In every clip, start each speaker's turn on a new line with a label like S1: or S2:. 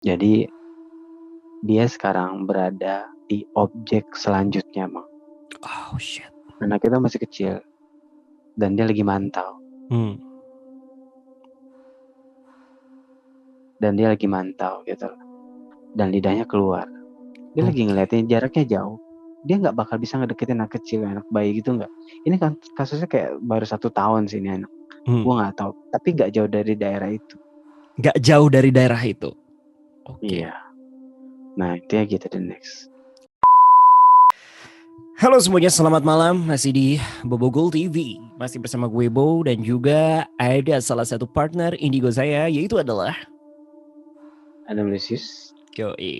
S1: Jadi dia sekarang berada di objek selanjutnya, Mang.
S2: Oh shit.
S1: Anak kita masih kecil dan dia lagi mantau. Dan dia lagi mantau gitu. Dan lidahnya keluar. Dia lagi ngeliatin jaraknya jauh. Dia nggak bakal bisa ngedeketin anak kecil, anak bayi gitu nggak. Ini kan kasusnya kayak baru 1 tahun sih ini anak. Gue nggak tahu. Tapi nggak jauh dari daerah itu.
S2: Nggak jauh dari daerah itu. Oke.
S1: Iya. Nah intinya gitu the next.
S2: Halo semuanya, selamat malam. Masih di Bobogol TV. Masih bersama gue Bo dan juga ada salah satu partner indigo saya, yaitu adalah
S1: Adam Lucius.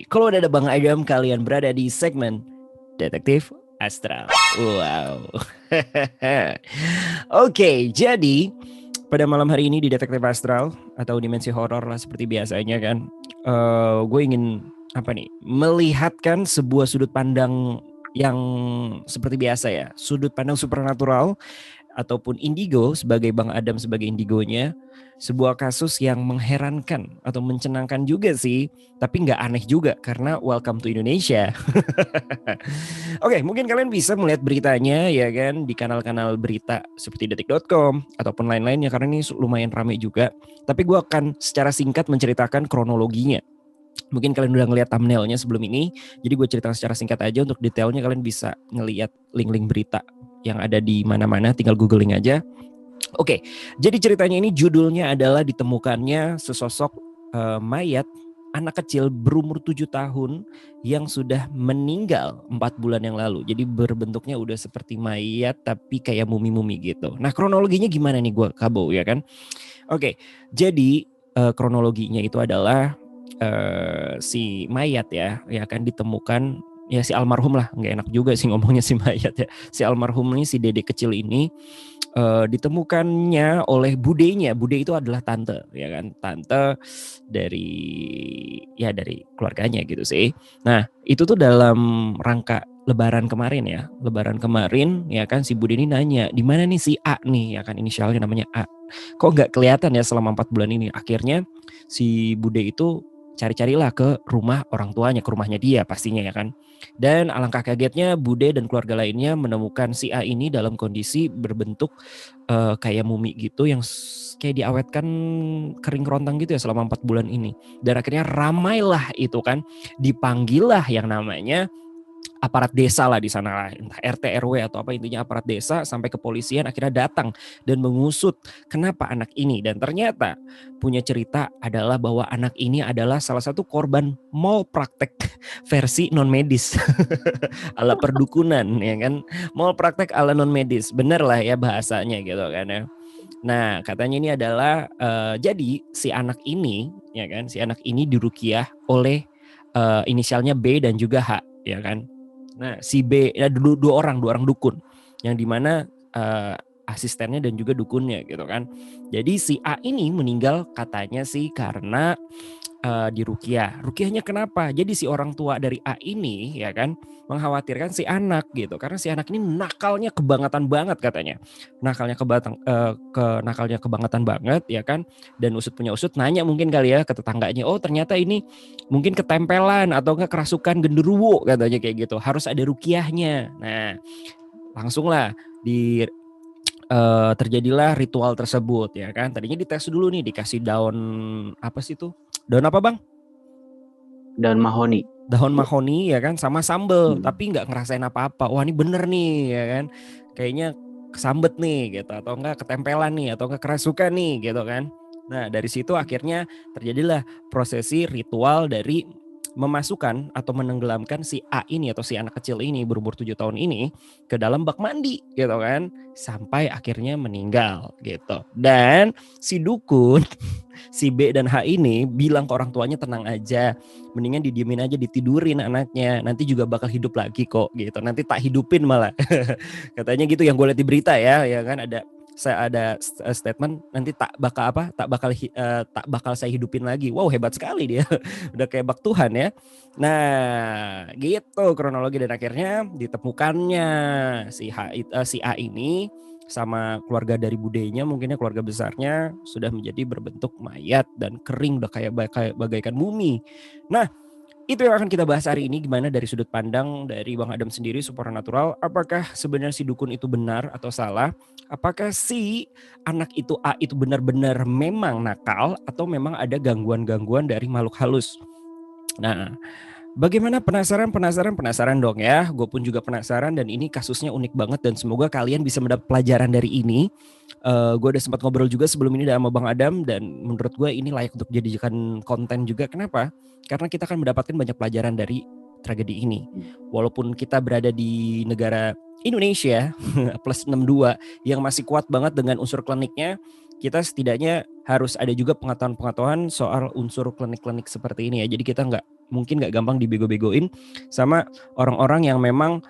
S2: Kalau udah ada Bang Adam, kalian berada di segmen Detektif Astral. Wow. Oke, jadi pada malam hari ini di Detektif Astral atau Dimensi Horor lah seperti biasanya kan, gue ingin melihatkan sebuah sudut pandang yang seperti biasa ya, sudut pandang supernatural ataupun indigo sebagai Bang Adam sebagai indigonya, sebuah kasus yang mengherankan atau mencenangkan juga sih, tapi nggak aneh juga karena welcome to Indonesia. Oke, mungkin kalian bisa melihat beritanya ya kan di kanal-kanal berita seperti detik.com ataupun lain-lainnya karena ini lumayan ramai juga. Tapi gue akan secara singkat menceritakan kronologinya. Mungkin kalian udah ngeliat thumbnailnya sebelum ini, jadi gue ceritakan secara singkat aja. Untuk detailnya kalian bisa ngeliat link-link berita yang ada di mana-mana, tinggal googling aja. Oke, jadi ceritanya ini judulnya adalah ditemukannya sesosok mayat anak kecil berumur 7 tahun yang sudah meninggal 4 bulan yang lalu. Jadi berbentuknya udah seperti mayat tapi kayak mumi-mumi gitu. Nah kronologinya gimana nih gue Kabo ya kan? Oke, jadi kronologinya itu adalah si mayat ya akan ditemukan ya si almarhum lah, nggak enak juga sih ngomongnya si mayat ya. Si almarhum ini si dedek kecil ini ditemukannya oleh budenya. Bude itu adalah tante ya kan, tante dari keluarganya gitu sih. Nah itu tuh dalam rangka Lebaran kemarin ya kan si Bude ini nanya di mana nih si A nih ya kan, inisialnya namanya A. Kok nggak kelihatan ya selama 4 bulan ini. Akhirnya si Bude itu cari-carilah ke rumah orang tuanya, ke rumahnya dia pastinya ya kan. Dan alangkah kagetnya Bude dan keluarga lainnya menemukan si A ini dalam kondisi berbentuk kayak mumi gitu yang kayak diawetkan kering kerontang gitu ya selama 4 bulan ini. Dan akhirnya ramailah itu kan, dipanggillah yang namanya aparat desa lah di sana lah, entah RT RW atau apa, intinya aparat desa sampai kepolisian akhirnya datang dan mengusut kenapa anak ini, dan ternyata punya cerita adalah bahwa anak ini adalah salah satu korban mal praktek versi non medis ala perdukunan ya kan, mal praktek ala non medis, bener lah ya bahasanya gitu kan ya. Nah katanya ini adalah jadi si anak ini ya kan, si anak ini diruqyah oleh inisialnya B dan juga H ya kan. Nah si B ya dua orang dukun yang dimana asistennya dan juga dukunnya gitu kan. Jadi si A ini meninggal katanya sih karena diruqyah. Ruqyahnya kenapa? Jadi si orang tua dari A ini ya kan mengkhawatirkan si anak gitu, karena si anak ini nakalnya kebangetan banget katanya. Nakalnya kebangetan banget ya kan. Dan usut punya usut nanya mungkin kali ya ke tetangganya, oh ternyata ini mungkin ketempelan atau enggak kerasukan genderuwo katanya kayak gitu. Harus ada ruqyahnya. Nah, langsunglah terjadilah ritual tersebut ya kan. Tadinya dites dulu nih, dikasih daun apa sih tuh? Daun apa bang?
S1: Daun mahoni.
S2: Daun mahoni ya kan, sama sambel, tapi nggak ngerasain apa-apa. Wah ini bener nih ya kan, kayaknya kesambet nih gitu, atau enggak ketempelan nih, atau enggak kerasukan nih gitu kan. Nah dari situ akhirnya terjadilah prosesi ritual dari memasukkan atau menenggelamkan si A ini atau si anak kecil ini berumur 7 tahun ini ke dalam bak mandi gitu kan, sampai akhirnya meninggal gitu. Dan si dukun si B dan H ini bilang ke orang tuanya tenang aja, mendingan didiemin aja, ditidurin anaknya, nanti juga bakal hidup lagi kok gitu, nanti tak hidupin malah. Katanya gitu yang gue lihat di berita ya kan, ada statement nanti tak bakal saya hidupin lagi. Wow hebat sekali dia. Udah kayak bak Tuhan ya. Nah gitu kronologi, dan akhirnya ditemukannya si A ini sama keluarga dari budenya, mungkinnya keluarga besarnya sudah menjadi berbentuk mayat dan kering, udah kayak bagaikan mumi. Nah, itu yang akan kita bahas hari ini, gimana dari sudut pandang dari Bang Adam sendiri supernatural. Apakah sebenarnya si dukun itu benar atau salah? Apakah si anak itu A itu benar-benar memang nakal atau memang ada gangguan-gangguan dari makhluk halus? Nah, bagaimana, penasaran dong ya. Gue pun juga penasaran dan ini kasusnya unik banget dan semoga kalian bisa mendapat pelajaran dari ini. Gue udah sempat ngobrol juga sebelum ini sama Bang Adam dan menurut gue ini layak untuk dijadikan konten juga. Kenapa? Karena kita akan mendapatkan banyak pelajaran dari tragedi ini. Walaupun kita berada di negara Indonesia plus 62 yang masih kuat banget dengan unsur kliniknya, kita setidaknya harus ada juga pengetahuan-pengetahuan soal unsur klinik-klinik seperti ini ya. Jadi kita mungkin nggak gampang dibego-begoin sama orang-orang yang memang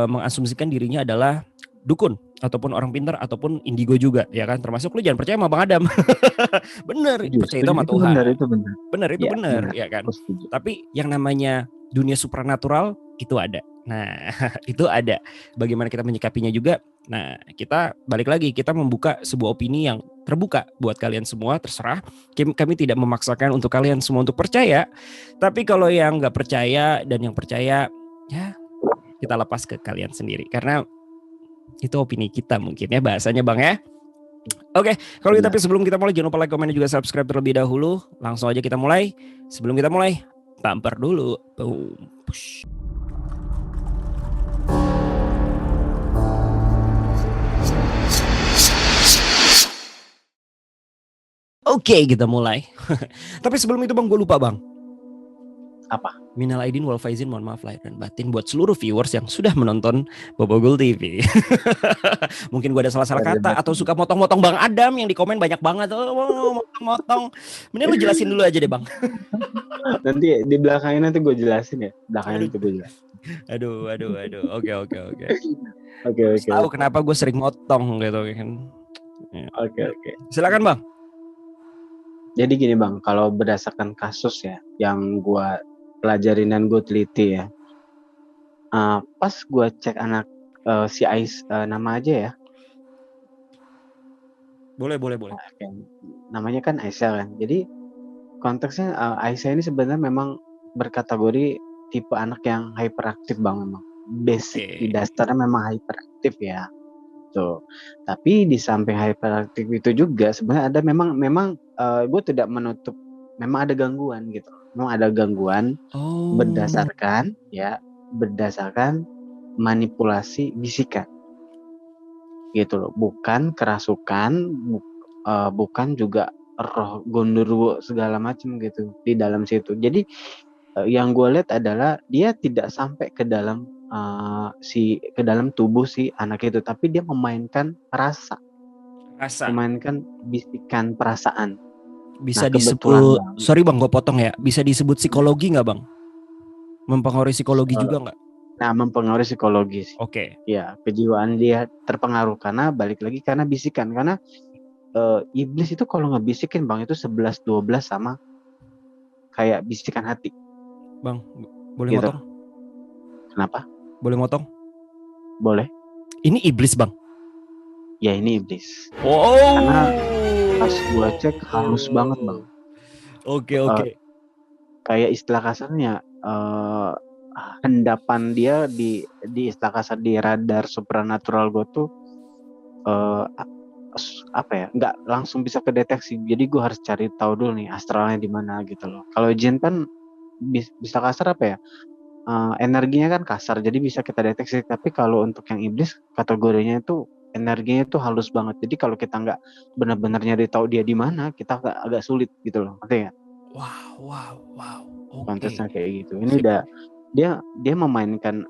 S2: mengasumsikan dirinya adalah dukun ataupun orang pintar ataupun indigo juga ya kan, termasuk lu jangan percaya sama Bang Adam. Bener, percaya itu sama
S1: Itu
S2: Tuhan.
S1: benar, itu benar.
S2: Bener, itu
S1: Ya,
S2: bener
S1: benar.
S2: ya kan.
S1: Aku setuju.
S2: Tapi yang namanya dunia supranatural itu ada. Nah, itu ada. Bagaimana kita menyikapinya juga. Nah, kita balik lagi, kita membuka sebuah opini yang terbuka buat kalian semua, terserah. Kami tidak memaksakan untuk kalian semua untuk percaya. Tapi kalau yang nggak percaya dan yang percaya, ya kita lepas ke kalian sendiri. Karena itu opini kita mungkin ya bahasanya Bang ya. Oke, kalau gitu, tapi sebelum kita mulai jangan lupa like, komen, dan juga subscribe terlebih dahulu. Langsung aja kita mulai. Sebelum kita mulai, tampar dulu. Boom. Push. Oke, kita mulai. Tapi sebelum itu Bang, gue lupa Bang.
S1: Apa?
S2: Minal aidin wal faizin, mohon maaf lahir dan batin buat seluruh viewers yang sudah menonton Bobogul TV. Mungkin gue ada salah-salah kata atau suka motong-motong Bang Adam yang di komen banyak banget. Oh, motong-motong. Mending lu jelasin dulu aja deh Bang.
S1: Nanti di belakangnya nanti gue jelasin ya. Belakangnya nanti gue jelasin.
S2: Aduh. Oke.
S1: Oke.
S2: Tahu kenapa gue sering motong gitu kan.
S1: Oke.
S2: Silakan Bang.
S1: Jadi gini Bang, kalau berdasarkan kasus ya yang gue pelajarin dan gue teliti ya, pas gue cek anak si Ais, nama aja ya.
S2: Boleh.
S1: Namanya kan Aisyah kan. Jadi konteksnya Aisyah ini sebenarnya memang berkategori tipe anak yang hyperaktif Bang, memang basic di dasarnya memang hyperaktif ya. Tuh. Tapi di samping hyperaktif itu juga sebenarnya ada memang gue tidak menutup memang ada gangguan gitu. Memang ada gangguan berdasarkan manipulasi bisikan. Gitu loh. Bukan kerasukan, bukan juga roh gondoruo segala macam gitu di dalam situ. Jadi yang gue lihat adalah dia tidak sampai ke dalam ke dalam tubuh si anak itu, tapi dia memainkan rasa. Memainkan bisikan perasaan.
S2: Bisa disebut, sorry Bang, gue potong ya. Bisa disebut psikologi nggak Bang? Mempengaruhi psikologi juga nggak?
S1: Nah, mempengaruhi psikologis.
S2: Oke.
S1: Ya, kejiwaan dia terpengaruh karena balik lagi karena bisikan. Karena iblis itu kalau ngebisikin Bang itu 11-12 sama kayak bisikan hati.
S2: Bang, boleh gitu. Motong?
S1: Kenapa?
S2: Boleh motong?
S1: Boleh.
S2: Ini iblis Bang?
S1: Ya ini iblis.
S2: Wow.
S1: Karena pas gua cek halus banget Bang.
S2: Oke.
S1: Kayak istilah kasarnya hendapan dia di istilah kasar di radar supernatural gue tuh apa ya, nggak langsung bisa kedeteksi. Jadi gue harus cari tahu dulu nih astralnya di mana gitu loh. Kalau jin kan bisa kasar apa ya, energinya kan kasar jadi bisa kita deteksi. Tapi kalau untuk yang iblis kategorinya itu energinya itu halus banget. Jadi kalau kita nggak benar-benar nyari tahu dia di mana, kita agak sulit gitu loh, ngerti ya?
S2: Wow.
S1: Kontesnya kayak gitu. Ini udah dia memainkan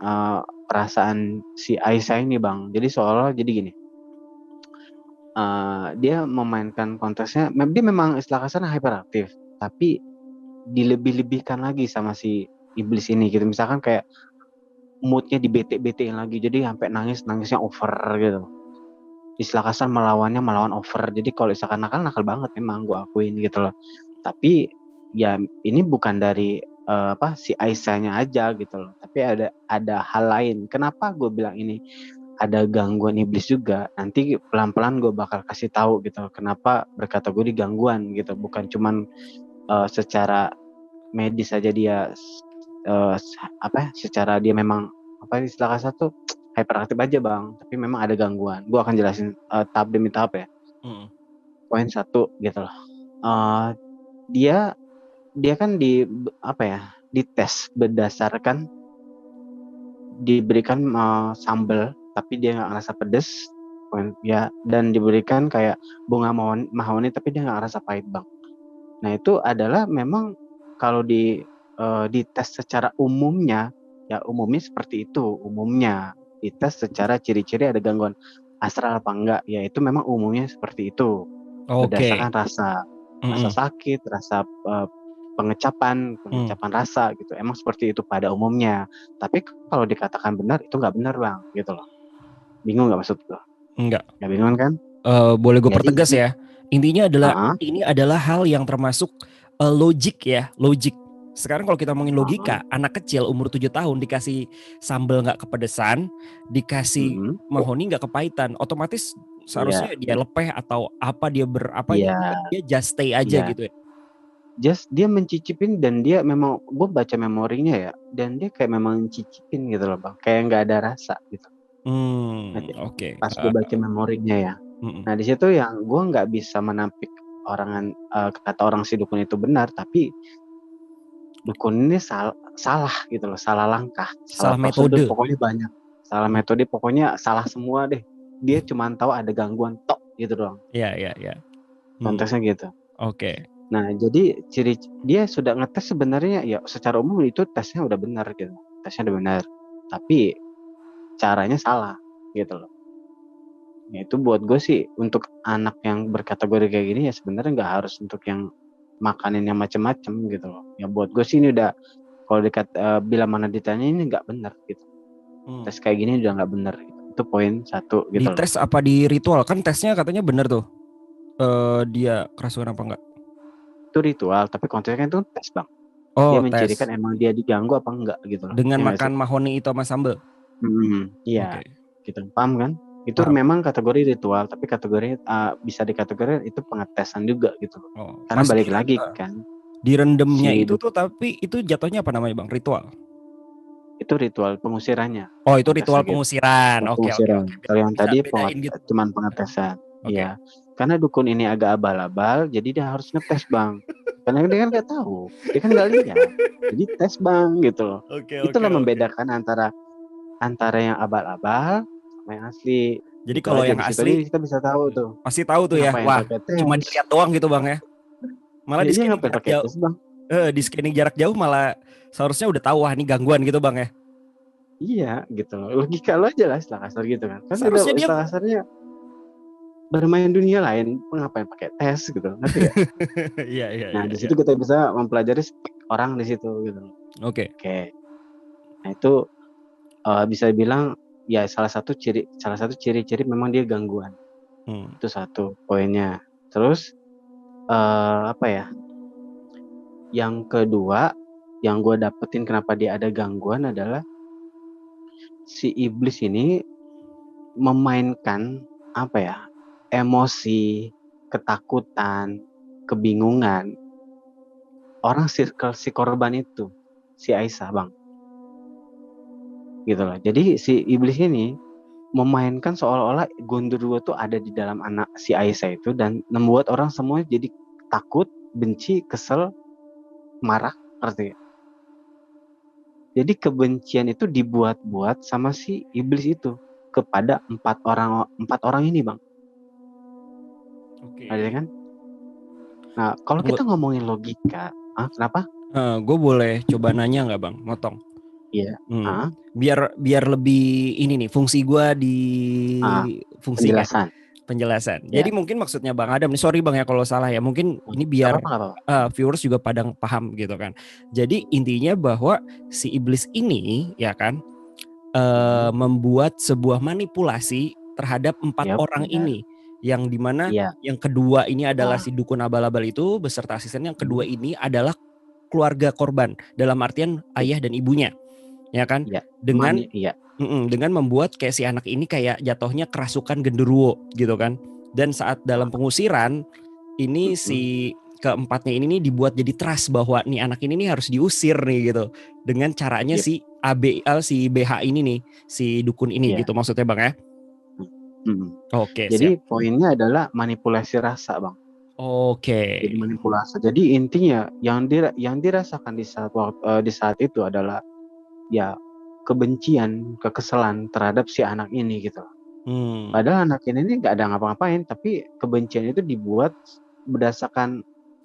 S1: perasaan si Aisyah ini Bang. Jadi seolah jadi gini. Dia memainkan kontesnya, dia memang istilah kasarnya hyperaktif, tapi dilebih-lebihkan lagi sama si iblis ini gitu. Misalkan kayak moodnya dibete-betein lagi, jadi sampai nangisnya over gitu. Istilah kasar melawan over. Jadi kalau misalkan nakal banget emang gue akuin gitu loh. Tapi ya ini bukan dari si Aisyahnya aja gitu loh. Tapi ada hal lain. Kenapa gue bilang ini ada gangguan iblis juga. Nanti pelan-pelan gue bakal kasih tahu gitu kenapa berkategori gangguan gitu, bukan cuman secara medis saja dia secara dia memang istilah kasar tuh hyperaktif aja bang, tapi memang ada gangguan. Gue akan jelasin tahap demi tahap ya. Poin 1 gitu loh. Dia kan dites berdasarkan diberikan sambal tapi dia nggak ngerasa pedes ya, dan diberikan kayak bunga mahoni tapi dia nggak ngerasa pahit bang. Nah itu adalah memang kalau dites secara umumnya seperti itu, umumnya dites secara ciri-ciri ada gangguan astral apa enggak, ya itu memang umumnya seperti itu. Berdasarkan rasa sakit, rasa pengecapan rasa gitu, emang seperti itu pada umumnya. Tapi kalau dikatakan benar itu nggak benar bang gitu loh. Bingung nggak maksud gue?
S2: Nggak
S1: bingung kan?
S2: Boleh gue pertegas ya, intinya adalah ini adalah hal yang termasuk logik ya, logik. Sekarang kalau kita ngomongin logika, anak kecil umur 7 tahun dikasih sambal nggak kepedesan, dikasih mahoni nggak kepahitan, otomatis seharusnya dia lepeh atau apa dia dia just stay aja gitu ya.
S1: Just dia mencicipin, dan dia memang, gue baca memorinya ya, dan dia kayak memang mencicipin gitu loh bang, kayak nggak ada rasa gitu.
S2: Oke.
S1: Pas gue baca memorinya ya. Nah di situ yang gue nggak bisa menampik kata orang si dukun itu benar, tapi dukun ini salah gitu loh, salah langkah,
S2: salah metode,
S1: pokoknya banyak, salah metode, pokoknya salah semua deh. Dia cuma tahu ada gangguan tok gitu doang.
S2: Iya.
S1: Konteksnya gitu.
S2: Oke.
S1: Nah jadi dia sudah ngetes sebenarnya ya, secara umum itu tesnya udah benar gitu, tesnya udah benar, tapi caranya salah gitu loh. Ya itu buat gue sih, untuk anak yang berkategori kayak gini ya sebenarnya nggak harus untuk yang makanin yang macam-macam gitu loh. Ya buat gue sih ini udah, kalau bila mana ditanya ini nggak benar gitu. Tes kayak gini udah nggak benar gitu. Itu poin 1 gitu.
S2: Di tes apa di ritual? Kan tesnya katanya benar tuh. Dia kerasukan apa enggak?
S1: Itu ritual, tapi konteksnya itu tes bang.
S2: Oh,
S1: dia mencirikan emang dia diganggu apa enggak gitu loh.
S2: Dengan makan mahoni itu sama sambal.
S1: Iya. Gitu, paham kan? Itu memang kategori ritual, tapi kategori bisa dikategorikan itu pengetesan juga gitu loh. Karena balik lagi kan,
S2: direndamnya itu tuh, tapi itu jatuhnya apa namanya bang? Ritual?
S1: Itu ritual pengusirannya.
S2: Oh itu ritual pengusiran. Oke.
S1: Kalau yang tadi cuman pengetesan. Iya. Karena dukun ini agak abal-abal, jadi dia harus ngetes bang. Karena dia kan nggak tahu, dia kan nggak lihat, jadi tes bang gitu loh. Itulah membedakan antara yang abal-abal sama yang asli.
S2: Jadi kalau yang asli
S1: kita bisa tahu tuh.
S2: Pasti tahu tuh ya. Wah, cuma dilihat doang gitu bang ya. Malah di scanning jarak jauh. Di scanning jarak jauh malah seharusnya udah tahu, wah ini gangguan gitu bang ya.
S1: Iya gitu loh. Logika lo aja lah istilah kasar gitu kan. Kan seharusnya istilah kasarnya bermain dunia lain, ngapain pakai tes gitu, ngerti ya? Iya. Nah di situ kita bisa mempelajari orang di situ gitu. Oke. Nah itu bisa dibilang ya salah satu ciri-ciri memang dia gangguan. Itu 1 poinnya. Terus yang kedua yang gue dapetin kenapa dia ada gangguan adalah si iblis ini memainkan emosi, ketakutan, kebingungan orang circle si korban itu, si Aisyah bang. Gitu loh. Jadi si iblis ini memainkan seolah-olah gondoruo tuh ada di dalam anak si Aisyah itu, dan membuat orang semua jadi takut, benci, kesel, marah, artinya. Jadi kebencian itu dibuat-buat sama si iblis itu kepada 4 orang ini bang. Ada kan? Nah kalau kita ngomongin logika, kenapa?
S2: Gue boleh coba nanya nggak bang, motong?
S1: Iya.
S2: Biar lebih ini nih fungsi gue di fungsi penjelasan. Jadi mungkin maksudnya Bang Adam, sorry Bang ya kalau salah ya, mungkin ini biar viewers juga pada paham gitu kan. Jadi intinya bahwa si iblis ini ya kan membuat sebuah manipulasi terhadap 4 orang ini, yang dimana yang kedua ini adalah si dukun abal-abal itu beserta asisten, yang kedua ini adalah keluarga korban dalam artian ayah dan ibunya, ya kan? Dengan Dengan membuat kayak si anak ini kayak jatuhnya kerasukan genderuwo gitu kan. Dan saat dalam pengusiran ini si keempatnya ini nih dibuat jadi trust bahwa nih anak ini nih harus diusir nih gitu. Dengan caranya
S1: Yep.
S2: si si BH ini nih, si dukun ini
S1: Iya.
S2: gitu maksudnya Bang ya. Oke,
S1: Jadi
S2: siap.
S1: poinnya adalah manipulasi rasa, Bang.
S2: Oke.
S1: Jadi manipulasi. Jadi intinya yang dirasakan di saat itu adalah ya kebencian, kekesalan terhadap si anak ini gitu. Padahal anak ini nggak ada ngapa-ngapain, tapi kebencian itu dibuat berdasarkan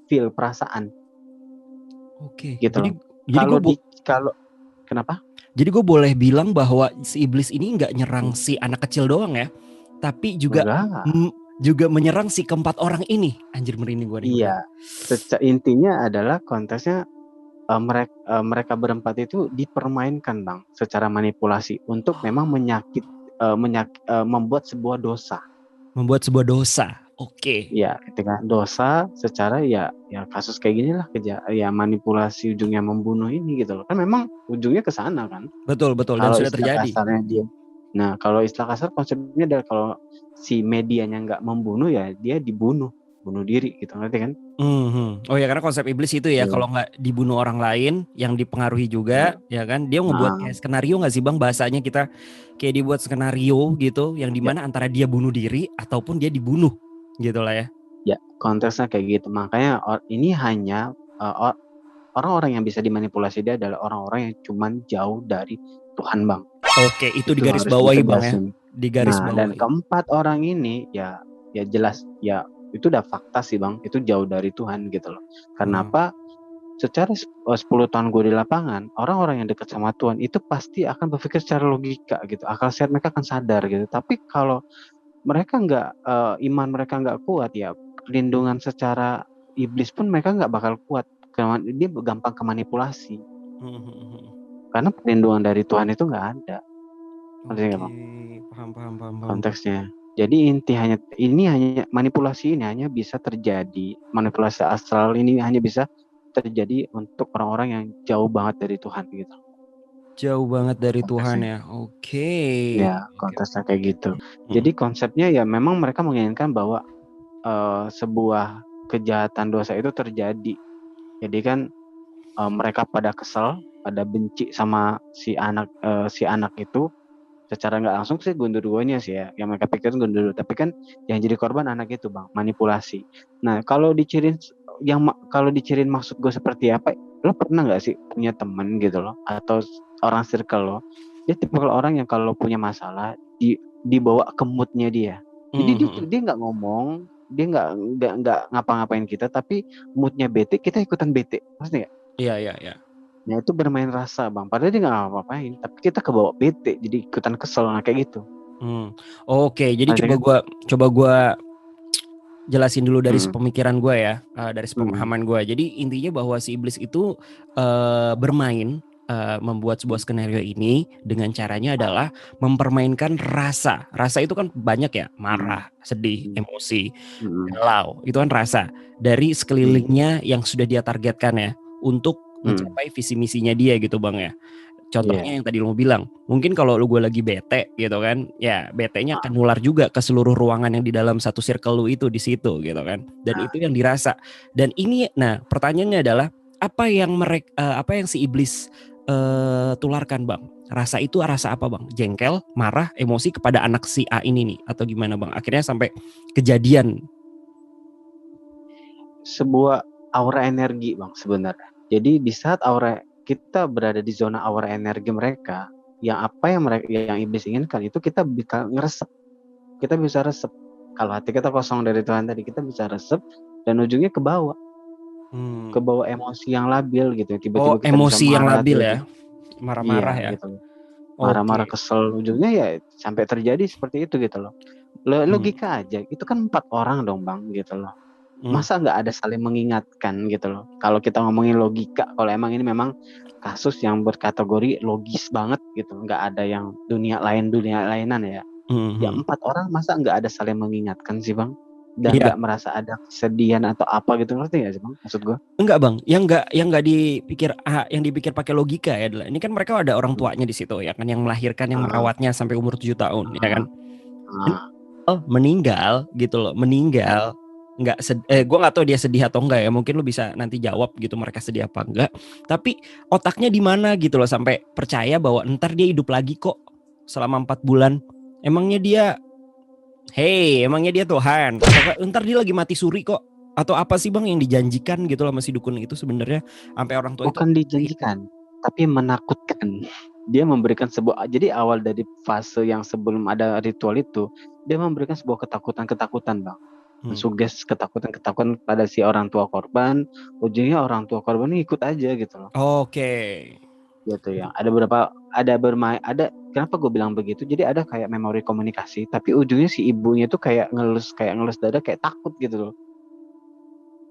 S1: perasaan.
S2: Oke.
S1: Gitu loh.
S2: Jadi
S1: Kalau kenapa?
S2: Jadi gue boleh bilang bahwa si iblis ini nggak nyerang si anak kecil doang ya, tapi juga
S1: Enggak.
S2: juga menyerang si keempat orang ini. Anjir, merinding gue nih.
S1: Iya. Intinya adalah konteksnya mereka berempat itu dipermainkan, Bang, secara manipulasi untuk memang membuat sebuah dosa.
S2: Membuat sebuah dosa. Oke.
S1: Ya, ketika dosa secara ya kasus kayak gini lah, ya manipulasi ujungnya membunuh ini gitu loh. Kan memang ujungnya ke sana kan.
S2: Betul dan
S1: Kalau
S2: sudah
S1: istilah
S2: terjadi.
S1: kasarnya dia. Nah, kalau istilah kasar konsepnya adalah kalau si medianya nggak membunuh ya dia bunuh diri gitu, ngerti kan?
S2: Oh ya, karena konsep iblis itu ya, kalau nggak dibunuh orang lain yang dipengaruhi juga, ya kan, dia ngebuat kayak skenario nggak sih Bang, bahasanya kita kayak dibuat skenario gitu, yang dimana antara dia bunuh diri ataupun dia dibunuh gitu lah ya.
S1: Ya, konteksnya kayak gitu. Makanya ini hanya orang-orang yang bisa dimanipulasi dia adalah orang-orang yang cuman jauh dari Tuhan, Bang.
S2: Oke, itu digaris bawahi Bang ya. Digaris bawahi.
S1: Dan keempat orang ini ya jelas ya itu udah fakta sih Bang, itu jauh dari Tuhan gitu loh. Kenapa? Secara 10 tahun gue di lapangan, orang-orang yang dekat sama Tuhan itu pasti akan berpikir secara logika gitu. Akal sehat mereka akan sadar gitu. Tapi kalau mereka iman mereka nggak kuat ya, perlindungan secara iblis pun mereka nggak bakal kuat. Dia gampang kemanipulasi. Karena perlindungan dari Tuhan itu nggak ada.
S2: Paham.
S1: Konteksnya. Jadi ini hanya manipulasi ini hanya bisa terjadi, manipulasi astral ini hanya bisa terjadi untuk orang-orang yang jauh banget dari Tuhan gitu.
S2: Jauh banget dari Tuhan ya. Oke.
S1: Ya, konteksnya kayak gitu. Jadi konsepnya ya memang mereka menginginkan bahwa sebuah kejahatan dosa itu terjadi. Jadi kan mereka pada kesel, pada benci sama si anak itu. Secara nggak langsung sih gunduruannya sih ya, yang mereka pikirin gundurwo, tapi kan yang jadi korban anak itu Bang, manipulasi. Nah kalau diciriin maksud gue seperti apa, lo pernah nggak sih punya temen gitu loh, atau orang circle lo, dia tipe orang yang kalau punya masalah dibawa ke moodnya dia. Jadi dia nggak ngomong, dia nggak ngapa-ngapain kita, tapi moodnya bete, kita ikutan bete, pasti nggak?
S2: Iya.
S1: Nah itu bermain rasa Bang, padahal dia nggak apa-apain, tapi kita kebawa bete, jadi ikutan kesel, nah kayak gitu.
S2: Oke, jadi coba gue jelasin dulu dari pemikiran gue ya, dari pemahaman gue. Jadi intinya bahwa si iblis itu bermain membuat sebuah skenario ini dengan caranya adalah mempermainkan rasa. Rasa itu kan banyak ya, marah, sedih, emosi, galau. Itu kan rasa dari sekelilingnya yang sudah dia targetkan ya untuk mencapai visi misinya dia gitu Bang ya. Contohnya yang tadi lo bilang, mungkin kalau gue lagi bete gitu kan, ya betenya akan nular juga ke seluruh ruangan yang di dalam satu circle lu itu di situ gitu kan. Dan itu yang dirasa. Dan ini, nah pertanyaannya adalah apa yang si iblis tularkan Bang? Rasa itu rasa apa Bang? Jengkel, marah, emosi kepada anak si A ini nih, atau gimana Bang? Akhirnya sampai kejadian.
S1: Sebuah aura energi Bang sebenarnya. Jadi di saat kita berada di zona aura energi mereka, yang iblis inginkan itu kita bisa ngeresep. Kita bisa resep. Kalau hati kita kosong dari Tuhan tadi, kita bisa resep dan ujungnya ke bawah emosi yang labil gitu. Tiba-tiba kita
S2: emosi
S1: bisa
S2: yang labil ya, marah-marah ya.
S1: Gitu. Marah-marah kesel, ujungnya ya sampai terjadi seperti itu gitu loh. Logika aja, itu kan 4 orang dong Bang gitu loh. Masa nggak ada saling mengingatkan gitu loh. Kalau kita ngomongin logika, kalau emang ini memang kasus yang berkategori logis banget gitu, nggak ada yang dunia lainan ya. Ya 4 orang masa nggak ada saling mengingatkan sih Bang? dan
S2: Iya.
S1: nggak merasa ada kesedihan atau apa gitu, ngerti nggak sih bang maksud gue?
S2: Enggak bang, yang nggak dipikir, yang dipikir pakai logika ya adalah ini kan mereka ada orang tuanya di situ ya kan, yang melahirkan, yang
S1: Ah,
S2: merawatnya sampai umur 7 tahun ya kan.
S1: ah,
S2: Meninggal gitu loh, meninggal nggak gue nggak tahu dia sedih atau enggak ya, mungkin lu bisa nanti jawab gitu mereka sedih apa enggak, tapi otaknya di mana gitu loh sampai percaya bahwa ntar dia hidup lagi kok selama 4 bulan. Emangnya dia Tuhan atau ntar dia lagi mati suri kok, atau apa sih bang yang dijanjikan gitu loh masih dukun itu sebenarnya sampai orang tua itu
S1: bukan dijanjikan tapi menakutkan. Dia memberikan sebuah, jadi awal dari fase yang sebelum ada ritual itu dia memberikan sebuah ketakutan bang, mensuges ketakutan pada si orang tua korban. Ujungnya orang tua korban ini ikut aja gitu loh.
S2: Oke.
S1: Gitu ya, ada kenapa gue bilang begitu, jadi ada kayak memori komunikasi tapi ujungnya si ibunya tuh kayak ngelus dada, kayak takut gitu loh,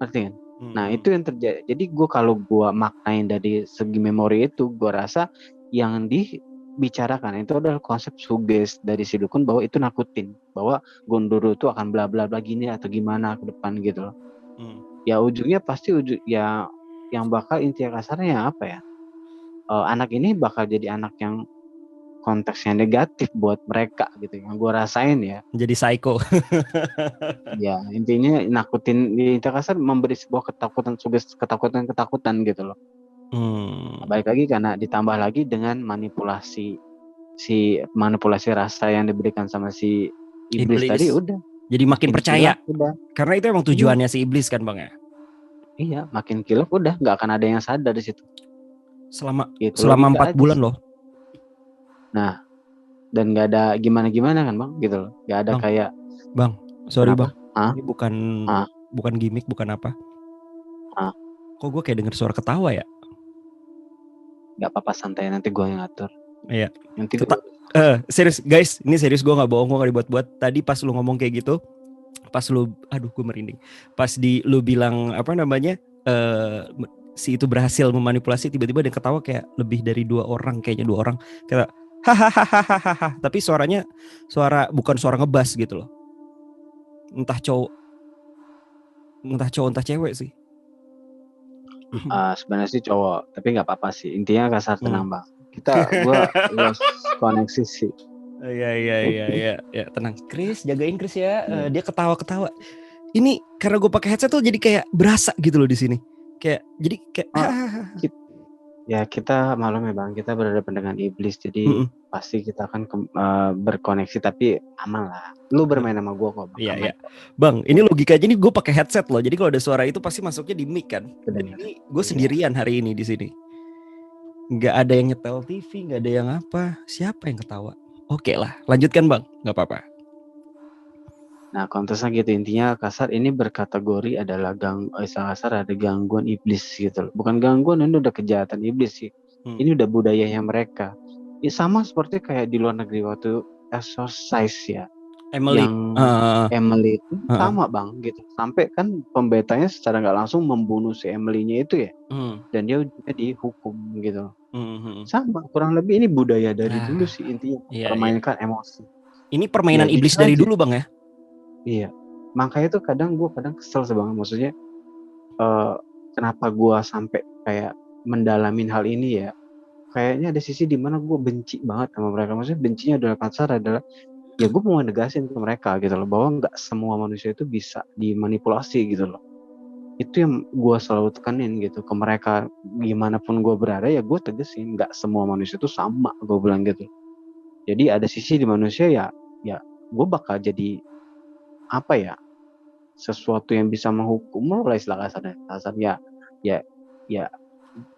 S1: ngerti kan? Nah itu yang terjadi. Jadi kalau gue maknain dari segi memori itu, gue rasa yang dibicarakan itu adalah konsep suges dari si dukun bahwa itu nakutin, bahwa Gondoro itu akan bla bla bla gini atau gimana ke depan gitu loh. Ya ujungnya pasti ya yang bakal intinya kasarnya apa ya, anak ini bakal jadi anak yang konteksnya negatif buat mereka gitu, yang gue rasain ya.
S2: Jadi psycho.
S1: Ya intinya nakutin, intinya kasar memberi sebuah ketakutan gitu loh. Balik lagi karena ditambah lagi dengan manipulasi rasa yang diberikan sama si iblis tadi, udah
S2: jadi makin percaya
S1: kilap, udah.
S2: Karena itu emang tujuannya si iblis kan bang ya.
S1: Iya, makin kilap, udah nggak akan ada yang sadar di situ
S2: selama
S1: gitu,
S2: selama 4 bulan loh.
S1: Nah, dan nggak ada gimana kan bang gitu loh, nggak ada
S2: bang,
S1: kayak
S2: bang sorry
S1: kenapa?
S2: Bang, ini bukan gimmick, bukan apa. Kok gue kayak denger suara ketawa ya?
S1: Nggak apa-apa, santai, nanti gue yang ngatur.
S2: Iya.
S1: Nanti
S2: serius guys, ini serius, gue nggak bohong, gue nggak dibuat-buat. Tadi pas lu ngomong kayak gitu, pas lu, aduh gue merinding. Pas lu bilang apa namanya, si itu berhasil memanipulasi, tiba-tiba ada ketawa kayak lebih dari 2 orang, kayaknya 2 orang kayak hahaha, tapi suaranya bukan suara ngebas gitu loh. Entah cowok entah cewek sih.
S1: Sebenarnya sih cowok, tapi nggak apa-apa sih, intinya kasar, tenang bang. Gue lost koneksi sih.
S2: Iya, tenang. Chris, jagain Chris ya. Dia ketawa-ketawa. Ini karena gue pakai headset tuh jadi kayak berasa gitu loh di sini. Jadi kayak
S1: ya kita maklum ya bang, kita berhadapan dengan iblis, jadi pasti kita akan berkoneksi, tapi aman lah. Lu bermain sama gue kok bang.
S2: Iya. Bang, ini logikanya nih gue pakai headset loh. Jadi kalau ada suara itu pasti masuknya di mic kan. Dan ini gue sendirian hari ini di sini. Nggak ada yang nyetel TV, nggak ada yang apa. Siapa yang ketawa? Oke lah, lanjutkan bang, nggak apa-apa.
S1: Nah konteksnya gitu, intinya kasar ini berkategori adalah ada gangguan iblis gitu loh. Bukan gangguan, ini udah kejahatan iblis sih. Ini udah budayanya mereka. Ya sama seperti kayak di luar negeri waktu exorcise ya,
S2: Emily.
S1: Emily itu sama bang gitu. Sampai kan pembetanya secara nggak langsung membunuh si Emily-nya itu ya. Dan dia juga dihukum gitu. Sama kurang lebih, ini budaya dari dulu sih intinya, permainkan emosi.
S2: Ini permainan iblis dari dulu bang ya.
S1: Iya, makanya tuh kadang kesel banget, maksudnya kenapa gue sampai kayak mendalamin hal ini ya. Kayaknya ada sisi dimana gue benci banget sama mereka. Maksudnya bencinya adalah kasar, adalah ya gue mau negasin ke mereka gitu loh, bahwa nggak semua manusia itu bisa dimanipulasi gitu loh. Itu yang gue selalu tekanin gitu ke mereka, gimana pun gue berada ya gue tegesin, nggak semua manusia itu sama, gue bilang gitu. Jadi ada sisi di manusia ya gue bakal jadi apa ya, sesuatu yang bisa menghukum lo lah, istilah kasarnya ya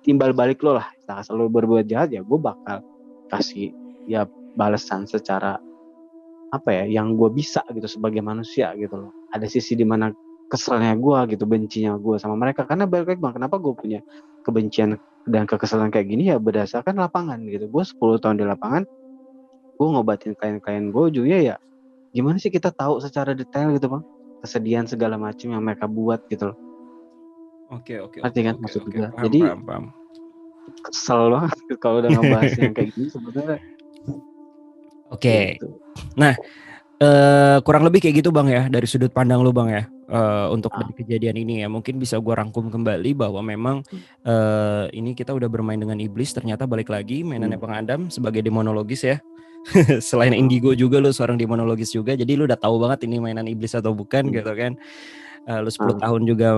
S1: timbal balik lo lah, istilah kasar lo berbuat jahat ya gue bakal kasih ya balasan secara apa ya yang gue bisa gitu sebagai manusia gitu loh. Ada sisi dimana keselnya gue gitu, bencinya gue sama mereka, karena balik lagi bang, kenapa gue punya kebencian dan kekesalan kayak gini ya berdasarkan lapangan gitu. Gue 10 tahun di lapangan, gue ngobatin klien-klien gue, ujungnya ya gimana sih kita tahu secara detail gitu bang, kesedihan segala macam yang mereka buat gitu loh.
S2: Oke.
S1: Arti kan maksud gue.
S2: Paham,
S1: jadi
S2: paham.
S1: Kesel banget kalau udah ngebahas yang kayak gini sebenarnya.
S2: Oke. Gitu. Nah, Kurang lebih kayak gitu Bang ya, dari sudut pandang lu Bang ya, untuk
S1: Ah,
S2: dari kejadian ini ya. Mungkin bisa gua rangkum kembali bahwa memang
S1: hmm,
S2: ini kita udah bermain dengan iblis, ternyata balik lagi mainannya
S1: hmm,
S2: Bang Adam sebagai demonologis ya. Selain
S1: hmm,
S2: indigo juga lu seorang demonologis juga, jadi lu udah tahu banget ini mainan iblis atau bukan
S1: hmm,
S2: gitu kan. Lu 10
S1: ah,
S2: tahun juga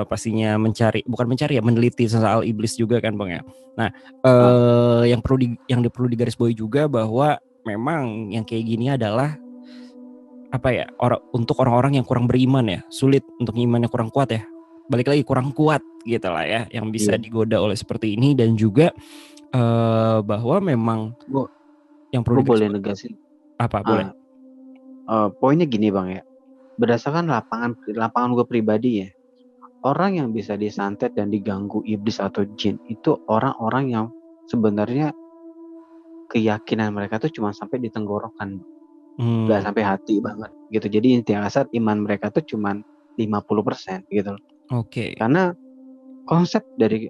S2: pastinya bukan mencari ya, meneliti soal iblis juga kan Bang ya. Nah,
S1: ah,
S2: yang perlu digarisbawahi juga bahwa memang yang kayak gini adalah apa ya, untuk orang-orang yang kurang beriman ya, sulit untuk imannya kurang kuat ya. Balik lagi kurang kuat gitu lah ya, yang bisa
S1: iya.
S2: digoda oleh seperti ini. Dan juga bahwa memang
S1: Gua,
S2: yang perlu
S1: gua boleh
S2: digarisbawahi
S1: negasin.
S2: apa boleh.
S1: Ah, poinnya gini bang ya. Berdasarkan lapangan gue pribadi ya. Orang yang bisa disantet dan diganggu iblis atau jin itu orang-orang yang sebenarnya keyakinan mereka tuh cuma sampai di tenggorokan, nggak
S2: Hmm,
S1: sampai hati banget gitu. Jadi intinya kasar iman mereka tuh cuma 50% gitu.
S2: oke.
S1: Karena konsep dari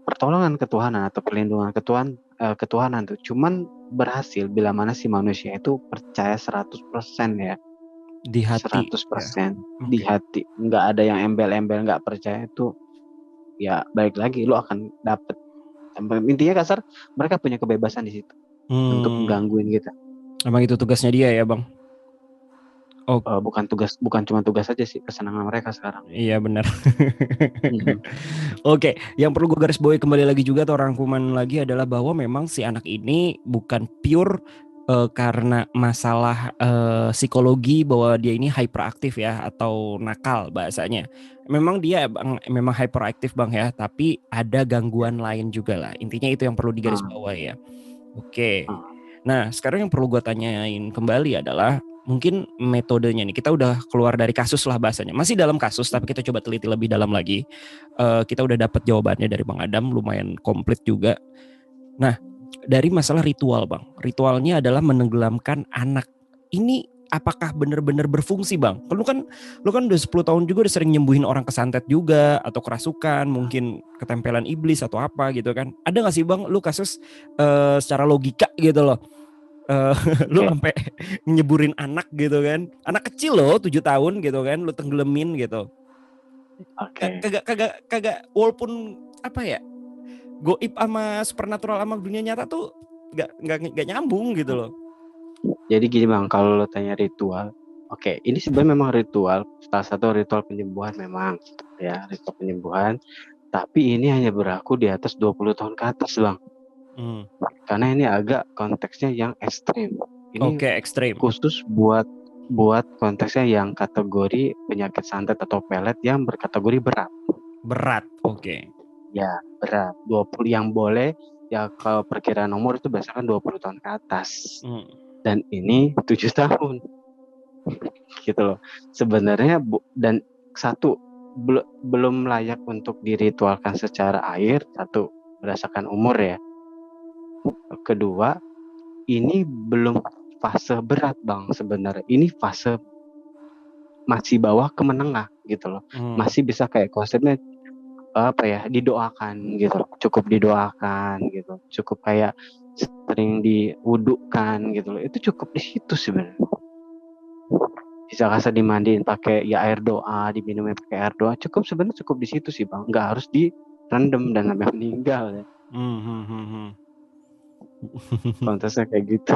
S1: pertolongan ketuhanan atau perlindungan ketuhanan tuh cuman berhasil bila mana si manusia itu percaya 100% ya.
S2: Di hati
S1: seratus
S2: ya.
S1: persen di
S2: Oke.
S1: hati, nggak ada yang embel-embel, nggak percaya itu ya balik lagi lo akan dapet. Intinya kasar mereka punya kebebasan di situ untuk
S2: Hmm,
S1: gangguin kita.
S2: emang itu tugasnya dia ya Bang. Oh,
S1: Bukan cuma tugas saja sih, kesenangan mereka sekarang.
S2: iya benar.
S1: Mhm.
S2: Oke, yang perlu gue garis bawahi kembali lagi juga atau rangkuman lagi adalah bahwa memang si anak ini bukan pure karena masalah psikologi bahwa dia ini hyperaktif ya atau nakal bahasanya. Memang dia bang, memang hyperaktif bang ya, tapi ada
S1: Ya.
S2: gangguan lain juga lah. Intinya itu yang perlu
S1: Ah,
S2: digarisbawahi ya. Oke.
S1: ah,
S2: Nah, sekarang yang perlu gue tanyain kembali adalah mungkin metodenya nih. Kita udah keluar dari kasus lah bahasanya. Masih dalam kasus, tapi kita coba teliti lebih dalam lagi. Kita udah dapat jawabannya dari Bang Adam, lumayan komplit juga. Nah, dari masalah ritual, Bang. Ritualnya adalah menenggelamkan anak. Ini apakah benar-benar berfungsi, Bang? Lu kan udah 10 tahun juga udah sering nyembuhin orang kesantet juga atau kerasukan, mungkin ketempelan iblis atau apa gitu kan. Ada gak sih, Bang, lu kasus secara logika gitu loh. Eh, lu
S1: oke,
S2: sampai nyeburin anak gitu kan. Anak kecil loh, 7 tahun gitu kan, lu tenggelamin gitu.
S1: oke.
S2: Kagak kagak kagak walaupun apa ya? Goib sama supernatural sama dunia nyata tuh nggak nyambung gitu
S1: Ah,
S2: loh.
S1: jadi gini bang, kalau lo tanya ritual, oke, ini sebenarnya memang ritual, salah satu ritual penyembuhan memang, ya ritual penyembuhan. Tapi ini hanya berlaku di atas 20 tahun ke atas bang,
S2: Hmm.
S1: karena ini agak konteksnya yang ekstrim. Ini
S2: Oke, ekstrim.
S1: khusus buat buat konteksnya yang kategori penyakit santet atau pelet yang berkategori berat.
S2: Berat. Oke.
S1: Ya, berat. 20 yang boleh ya, kalau perkiraan umur itu berdasarkan 20 tahun ke atas.
S2: Hmm.
S1: Dan ini 7 tahun gitu loh. Sebenarnya dan satu belum layak untuk diritualkan secara air, satu berdasarkan umur ya. Kedua, ini belum fase berat bang sebenarnya. Ini fase masih bawah ke menengah gitu loh.
S2: Hmm.
S1: Masih bisa kayak konsepnya apa ya, didoakan gitu loh. Cukup didoakan gitu. Cukup kayak sering diwudukan gitu loh. Itu cukup di situ sebenarnya. Bisa kasar dimandiin pakai ya air doa, diminumin pakai air doa. Cukup sebenarnya, cukup di situ sih bang. Nggak harus direndam dan sampai meninggal ya.
S2: Hmm. Hmm. Hmm. Hmm.
S1: Konteksnya kayak gitu.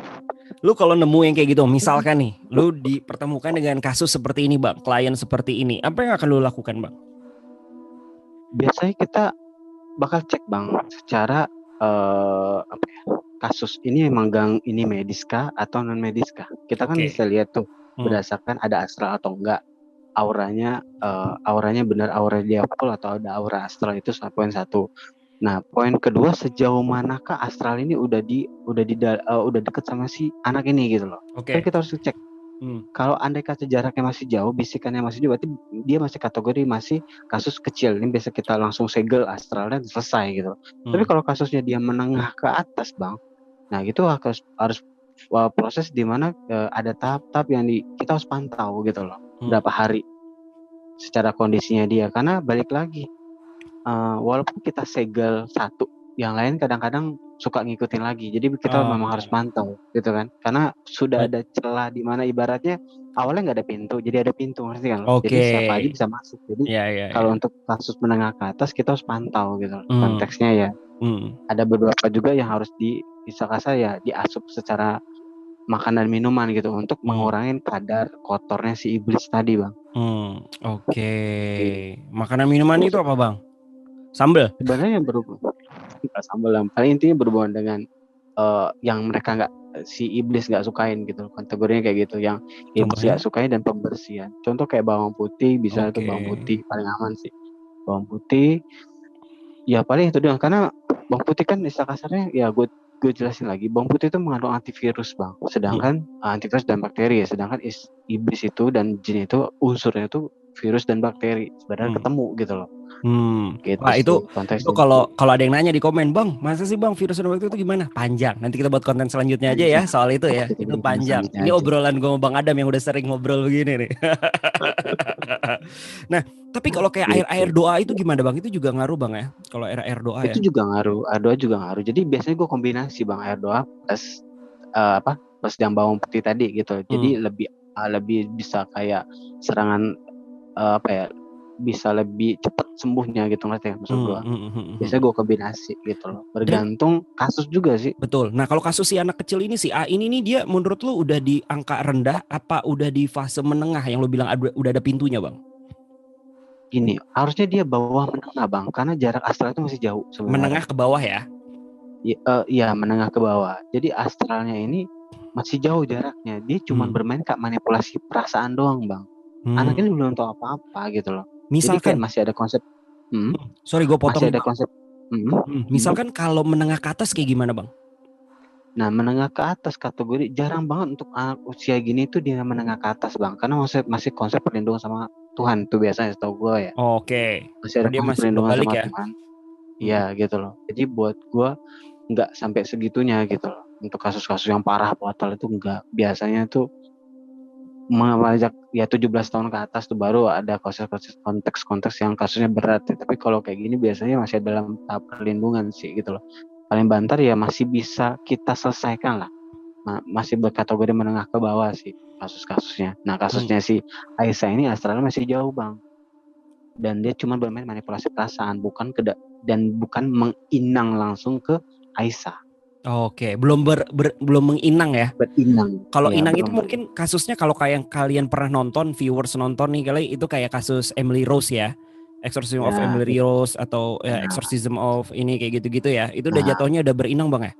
S2: Lu kalau nemu yang kayak gitu, misalkan nih, lu dipertemukan dengan kasus seperti ini, Bang, klien seperti ini, apa yang akan lu lakukan, Bang?
S1: Biasanya kita bakal cek bang secara apa ya, kasus ini emang ini medis kah atau non medis kah. Kita kan
S2: Oke.
S1: bisa lihat tuh
S2: Hmm.
S1: berdasarkan ada astral atau enggak, auranya benar aura dia full atau ada aura astral, itu poin satu. Nah poin kedua, sejauh manakah astral ini udah deket sama si anak ini gitu loh. Kan
S2: Oke.
S1: kita harus cek.
S2: Hmm.
S1: Kalau andai kata jaraknya masih jauh, bisikannya masih jauh, berarti dia masih kategori masih kasus kecil. Ini biasa kita langsung segel astralnya selesai gitu. Tapi
S2: Hmm.
S1: kalau kasusnya dia menengah ke atas, bang, nah itu harus proses di mana ada tahap-tahap yang kita harus pantau gitu loh.
S2: Hmm.
S1: Berapa hari secara kondisinya dia. Karena balik lagi, walaupun kita segel satu, yang lain kadang-kadang suka ngikutin lagi. Jadi kita
S2: Oh,
S1: memang harus mantau gitu kan. Karena sudah
S2: baik.
S1: ada celah di mana ibaratnya awalnya nggak ada pintu, jadi ada pintu, ngerti kan lo? Jadi
S2: Oke.
S1: siapa aja bisa masuk. Jadi
S2: Ya, ya,
S1: kalau
S2: ya.
S1: untuk kasus menengah ke atas kita harus pantau gitu loh.
S2: Hmm.
S1: Konteksnya ya
S2: Hmm.
S1: ada beberapa juga yang harus bisa kasar ya diasup secara makan dan minuman gitu untuk
S2: Hmm.
S1: mengurangi kadar kotornya si iblis tadi bang.
S2: Oke.
S1: Gitu.
S2: Makanan minuman itu apa bang? Sambel.
S1: Sebenarnya yang berhubungan nggak sambal lah. Paling intinya berhubungan dengan yang mereka nggak si iblis nggak sukain gitu kategorinya kayak gitu yang iblis nggak
S2: Contohnya?
S1: sukain dan pembersihan contoh kayak bawang putih bisa tuh
S2: Oke.
S1: bawang putih paling aman sih bawang putih ya paling itu doang karena bawang putih kan istilah kasarnya ya gue jelasin lagi bawang putih itu mengandung antivirus bang
S2: Hmm.
S1: sedangkan antivirus dan bakteri ya sedangkan iblis itu dan jin itu unsurnya itu virus dan bakteri sebenarnya
S2: Hmm.
S1: ketemu gitu loh gitu
S2: Wah
S1: sih
S2: itu
S1: konteksnya
S2: kalau ada yang nanya di komen, bang, masa sih bang virus dan waktu itu gimana? Panjang. Nanti kita buat konten selanjutnya aja ya
S1: panjang
S2: soal itu ya.
S1: kita
S2: Itu
S1: bilang
S2: panjang.
S1: selanjutnya
S2: Ini
S1: aja.
S2: obrolan gue sama Bang Adam yang udah sering ngobrol begini nih. Nah, tapi kalau kayak air-air
S1: Gitu.
S2: doa itu gimana bang? Itu juga ngaruh bang ya? Kalau air-air doa ya?
S1: Itu juga ngaruh, air doa juga ngaruh. Jadi biasanya gue kombinasi bang air doa plus apa plus yang bawang putih tadi gitu.
S2: Hmm.
S1: Jadi lebih bisa kayak serangan apa ya bisa lebih cepat sembuhnya gitu ngerti ya maksud gue. Biasanya gue kombinasi gitu loh.
S2: Dan
S1: Bergantung kasus juga sih.
S2: betul. Nah, kalau kasus si anak kecil ini si A ini nih dia menurut lu udah di angka rendah apa udah di fase menengah yang lu bilang udah ada pintunya bang?
S1: Gini, harusnya dia bawah menengah bang, karena jarak astral itu masih jauh
S2: Menengah
S1: sebenarnya.
S2: ke bawah ya?
S1: Iya menengah ke bawah. Jadi astralnya ini masih jauh jaraknya. Dia cuma
S2: Hmm.
S1: bermain kak manipulasi perasaan doang bang. Anak
S2: Hmm.
S1: ini belum tahu apa-apa gitu loh. Jadi kayak
S2: Misalkan,
S1: masih ada konsep, hmm,
S2: sorry gue potong
S1: masih
S2: nih
S1: ada
S2: bang.
S1: konsep, hmm, hmm.
S2: Misalkan kalau menengah ke atas kayak gimana bang?
S1: Nah menengah ke atas kategori jarang banget untuk anak usia gini tuh dia menengah ke atas bang. Karena masih konsep perlindungan sama Tuhan tuh biasanya setahu gue ya.
S2: Oke,
S1: Masih
S2: oh
S1: ada
S2: dia
S1: konsep
S2: masih belum
S1: perlindungan
S2: balik
S1: sama
S2: ya?
S1: Tuhan.
S2: Mm-mm.
S1: Iya gitu loh. Jadi buat gue nggak sampai segitunya gitu loh. Untuk kasus-kasus yang parah fatal itu enggak. Biasanya tuh mengajak ya 17 tahun ke atas tuh baru ada konteks-konteks yang kasusnya berat ya. Tapi kalau kayak gini biasanya masih dalam tahap perlindungan sih gitu loh. Paling banter ya masih bisa kita selesaikan lah. Masih berkategori menengah ke bawah sih kasus-kasusnya. Nah
S2: Hmm.
S1: kasusnya si Aisyah ini astralnya masih jauh bang. Dan dia cuma bermain manipulasi perasaan dan bukan menginang langsung ke Aisyah.
S2: Oke, belum menginang ya?
S1: Berinang.
S2: Kalau
S1: Ya
S2: inang itu
S1: belum
S2: mungkin kasusnya kalau kayak yang kalian pernah nonton, viewers nonton nih kali itu kayak kasus Emily Rose ya. Exorcism of
S1: ya,
S2: Emily Rose atau ya,
S1: ya.
S2: Exorcism of ini kayak gitu-gitu ya. Itu udah
S1: Nah
S2: jatuhnya udah berinang bang ya?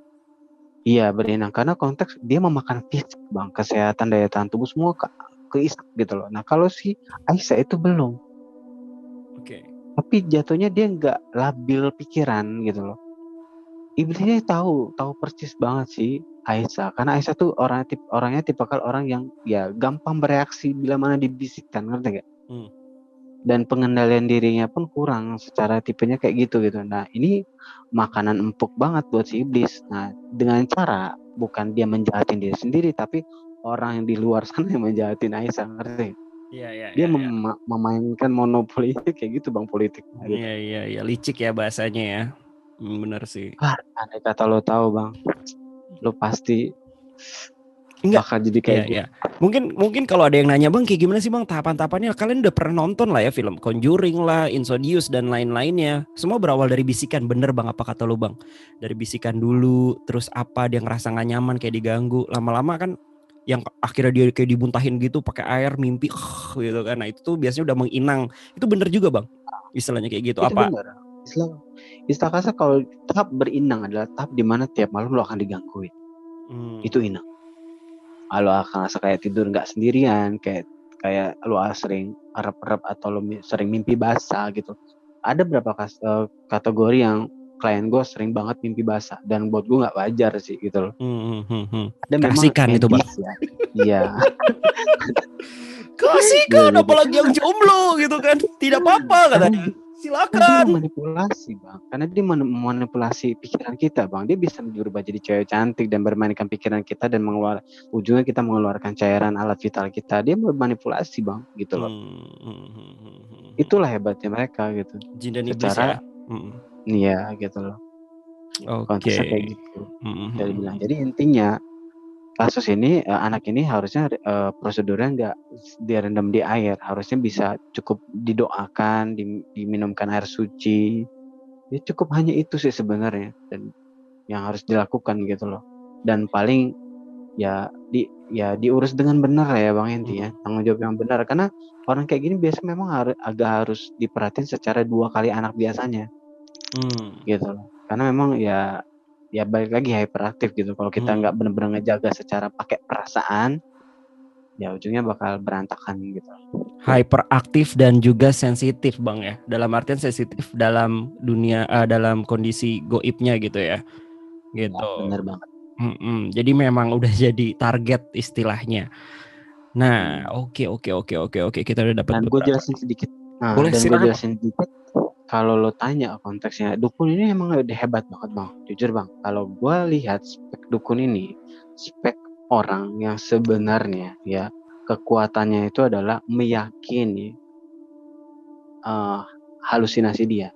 S1: iya berinang karena konteks dia memakan fisik bang kesehatan daya tahan tubuh semua ke Ishak gitu loh. Nah kalau si Aisyah itu belum,
S2: Oke.
S1: tapi jatuhnya dia nggak labil pikiran gitu loh. Iblisnya tahu persis banget sih Aisyah karena Aisyah tuh orangnya tipikal orang yang ya gampang bereaksi bila mana dibisikkan ngerti gak?
S2: Hmm.
S1: Dan pengendalian dirinya pun kurang secara tipenya kayak gitu. Nah ini makanan empuk banget buat si iblis. Nah dengan cara bukan dia menjahatin diri sendiri tapi orang yang di luar sana yang menjahatin Aisyah ngerti?
S2: Iya, iya,
S1: Dia
S2: iya, iya.
S1: memainkan monopoli kayak gitu bang politiknya gitu.
S2: Iya, iya, iya, licik ya bahasanya ya. Bener sih.
S1: Andai kata lo tahu bang, lo pasti
S2: Enggak.
S1: bakal jadi kayak
S2: Iya,
S1: gue.
S2: iya. Mungkin kalau ada yang nanya bang, kayak gimana sih bang tahapan-tahapannya? Kalian udah pernah nonton lah ya film Conjuring lah, Insidious dan lain-lainnya. Semua berawal dari bisikan, bener bang apa kata lu bang? Dari bisikan dulu, terus apa dia ngerasa nggak nyaman kayak diganggu, lama-lama kan yang akhirnya dia kayak dibuntahin gitu pakai air mimpi gitu kan. Nah itu tuh biasanya udah menginang. Itu bener juga bang, istilahnya kayak gitu.
S1: Itu
S2: Apa?
S1: benar. Istilah kasar kalau tahap berinang adalah tahap di mana tiap malam lo akan digangguin.
S2: Hmm.
S1: Itu inang. Lo akan rasa kayak tidur nggak sendirian, kayak lo sering rep-rep atau lo sering mimpi basah gitu. Ada beberapa kategori yang klien gue sering banget mimpi basah dan buat gue nggak wajar sih gitu loh. Ada memang
S2: Keasikan itu bang.
S1: medis ya. Iya. Iya
S2: Keasikan
S1: gitu.
S2: apalagi yang jomblo gitu kan. Tidak apa-apa
S1: Karena
S2: katanya.
S1: dia
S2: Silakan.
S1: memanipulasi bang, karena dia memanipulasi pikiran kita bang. Dia bisa berubah jadi cewek cantik dan bermainkan pikiran kita dan ujungnya kita mengeluarkan cairan alat vital kita. Dia bermanipulasi bang, gitu loh. Itulah hebatnya mereka gitu.
S2: Jin dan iblis ya.
S1: Secara iya gitu loh. Konteksnya kayak
S2: Oke.
S1: gitu.
S2: Mhm,
S1: Dari
S2: mhm,
S1: bilang.
S2: mhm.
S1: Jadi intinya kasus ini anak ini harusnya prosedurnya nggak direndam di air, harusnya bisa cukup didoakan, diminumkan air suci. Ya cukup hanya itu sih sebenarnya dan yang harus dilakukan gitu loh. Dan paling ya diurus dengan benar lah ya Bang intinya,
S2: Mhm.
S1: tanggung jawab yang benar karena orang kayak gini biasanya memang harus diperhatiin secara 2 kali anak biasanya
S2: Mmm.
S1: gitu loh. Karena memang ya balik lagi hyperaktif gitu. Kalau kita
S2: Mhm.
S1: nggak benar-benar ngejaga secara pakai perasaan, ya ujungnya bakal berantakan gitu.
S2: Hyperaktif dan juga sensitif Bang ya. Dalam artian sensitif dalam dunia dalam kondisi goibnya gitu ya.
S1: Iya,
S2: Gitu.
S1: benar banget.
S2: Jadi memang udah jadi target istilahnya. Nah,
S1: Hmm.
S2: oke. Kita udah dapat
S1: Dan gue
S2: beberapa.
S1: jelasin sedikit. Nah,
S2: Boleh
S1: dan gue
S2: silakan Bang.
S1: jelasin sedikit. Kalau lo tanya konteksnya, dukun ini emang udah hebat banget bang. Jujur bang, kalau gue lihat spek dukun ini, spek orang yang sebenarnya ya kekuatannya itu adalah meyakini halusinasi dia,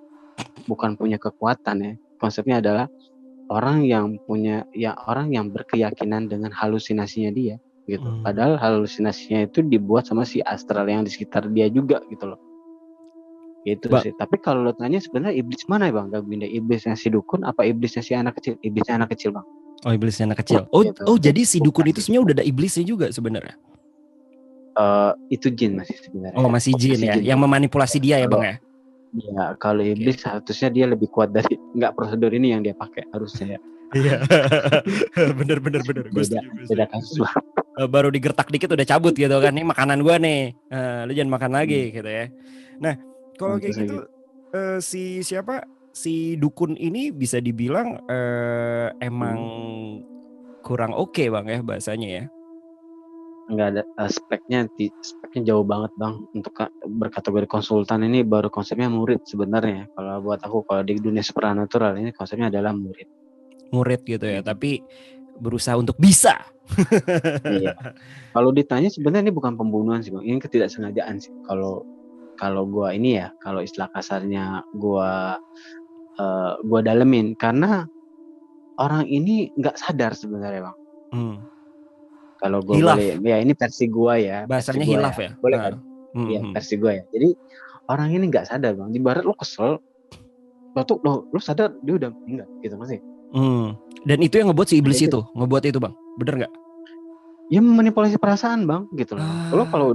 S1: bukan punya kekuatan ya. Konsepnya adalah orang yang berkeyakinan dengan halusinasinya dia gitu.
S2: Mmm.
S1: Padahal halusinasinya itu dibuat sama si astral yang di sekitar dia juga gitu loh. Gitu
S2: Ba
S1: sih. Tapi kalau lo tanya sebenarnya iblis mana ya bang? Gabungan iblisnya si dukun apa iblisnya si anak kecil? Iblisnya anak kecil bang.
S2: Oh, iblisnya anak kecil. Oh
S1: Gitu.
S2: oh jadi si dukun
S1: Bukan
S2: itu sebenarnya udah ada iblisnya juga sebenarnya?
S1: itu jin masih sebenarnya.
S2: Oh, masih jin
S1: Masih
S2: ya,
S1: jin
S2: yang
S1: bang.
S2: memanipulasi dia ya
S1: Kalau
S2: Bang ya?
S1: kalau
S2: Oke.
S1: iblis harusnya dia lebih kuat dari nggak prosedur ini yang dia pakai harusnya ya.
S2: Iya. Bener. Gue
S1: Beda
S2: setuju, gue
S1: beda
S2: setuju, gue
S1: kasus
S2: setuju.
S1: bang.
S2: Baru digertak dikit udah cabut gitu kan, "Nih makanan gua nih, lu jangan makan lagi,"
S1: Hmm.
S2: gitu ya. Nah, kalau
S1: Nah,
S2: kayak
S1: terus kayak
S2: gitu,
S1: gitu.
S2: si siapa, si dukun ini bisa dibilang, emang
S1: Hmm.
S2: kurang oke Bang ya bahasanya ya?
S1: Nggak ada speknya jauh banget bang untuk berkategori konsultan ini baru konsepnya murid sebenarnya kalau buat aku kalau di dunia supranatural ini konsepnya adalah murid
S2: Murid gitu ya,
S1: gitu.
S2: tapi berusaha untuk bisa.
S1: Iya, kalau ditanya sebenarnya ini bukan pembunuhan sih bang, ini ketidaksengajaan sih kalau kalau gua ini ya kalau istilah kasarnya gua dalemin karena orang ini nggak sadar sebenarnya bang.
S2: Mmm.
S1: Kalau gua boleh
S2: Hilaf,
S1: ya ini versi
S2: bahasanya
S1: gua
S2: hilaf
S1: ya
S2: ya?
S1: boleh
S2: Heeh.
S1: kan. Iya
S2: Mhm.
S1: versi gua ya, jadi orang ini nggak sadar bang, ibarat lo kesel lo sadar dia udah enggak gitu masih.
S2: Dan itu yang ngebuat si
S1: Nah
S2: iblis
S1: itu
S2: itu, ngebuat itu Bang, bener nggak?
S1: ya memanipulasi perasaan bang gitu loh. Lo
S2: Ah,
S1: kalau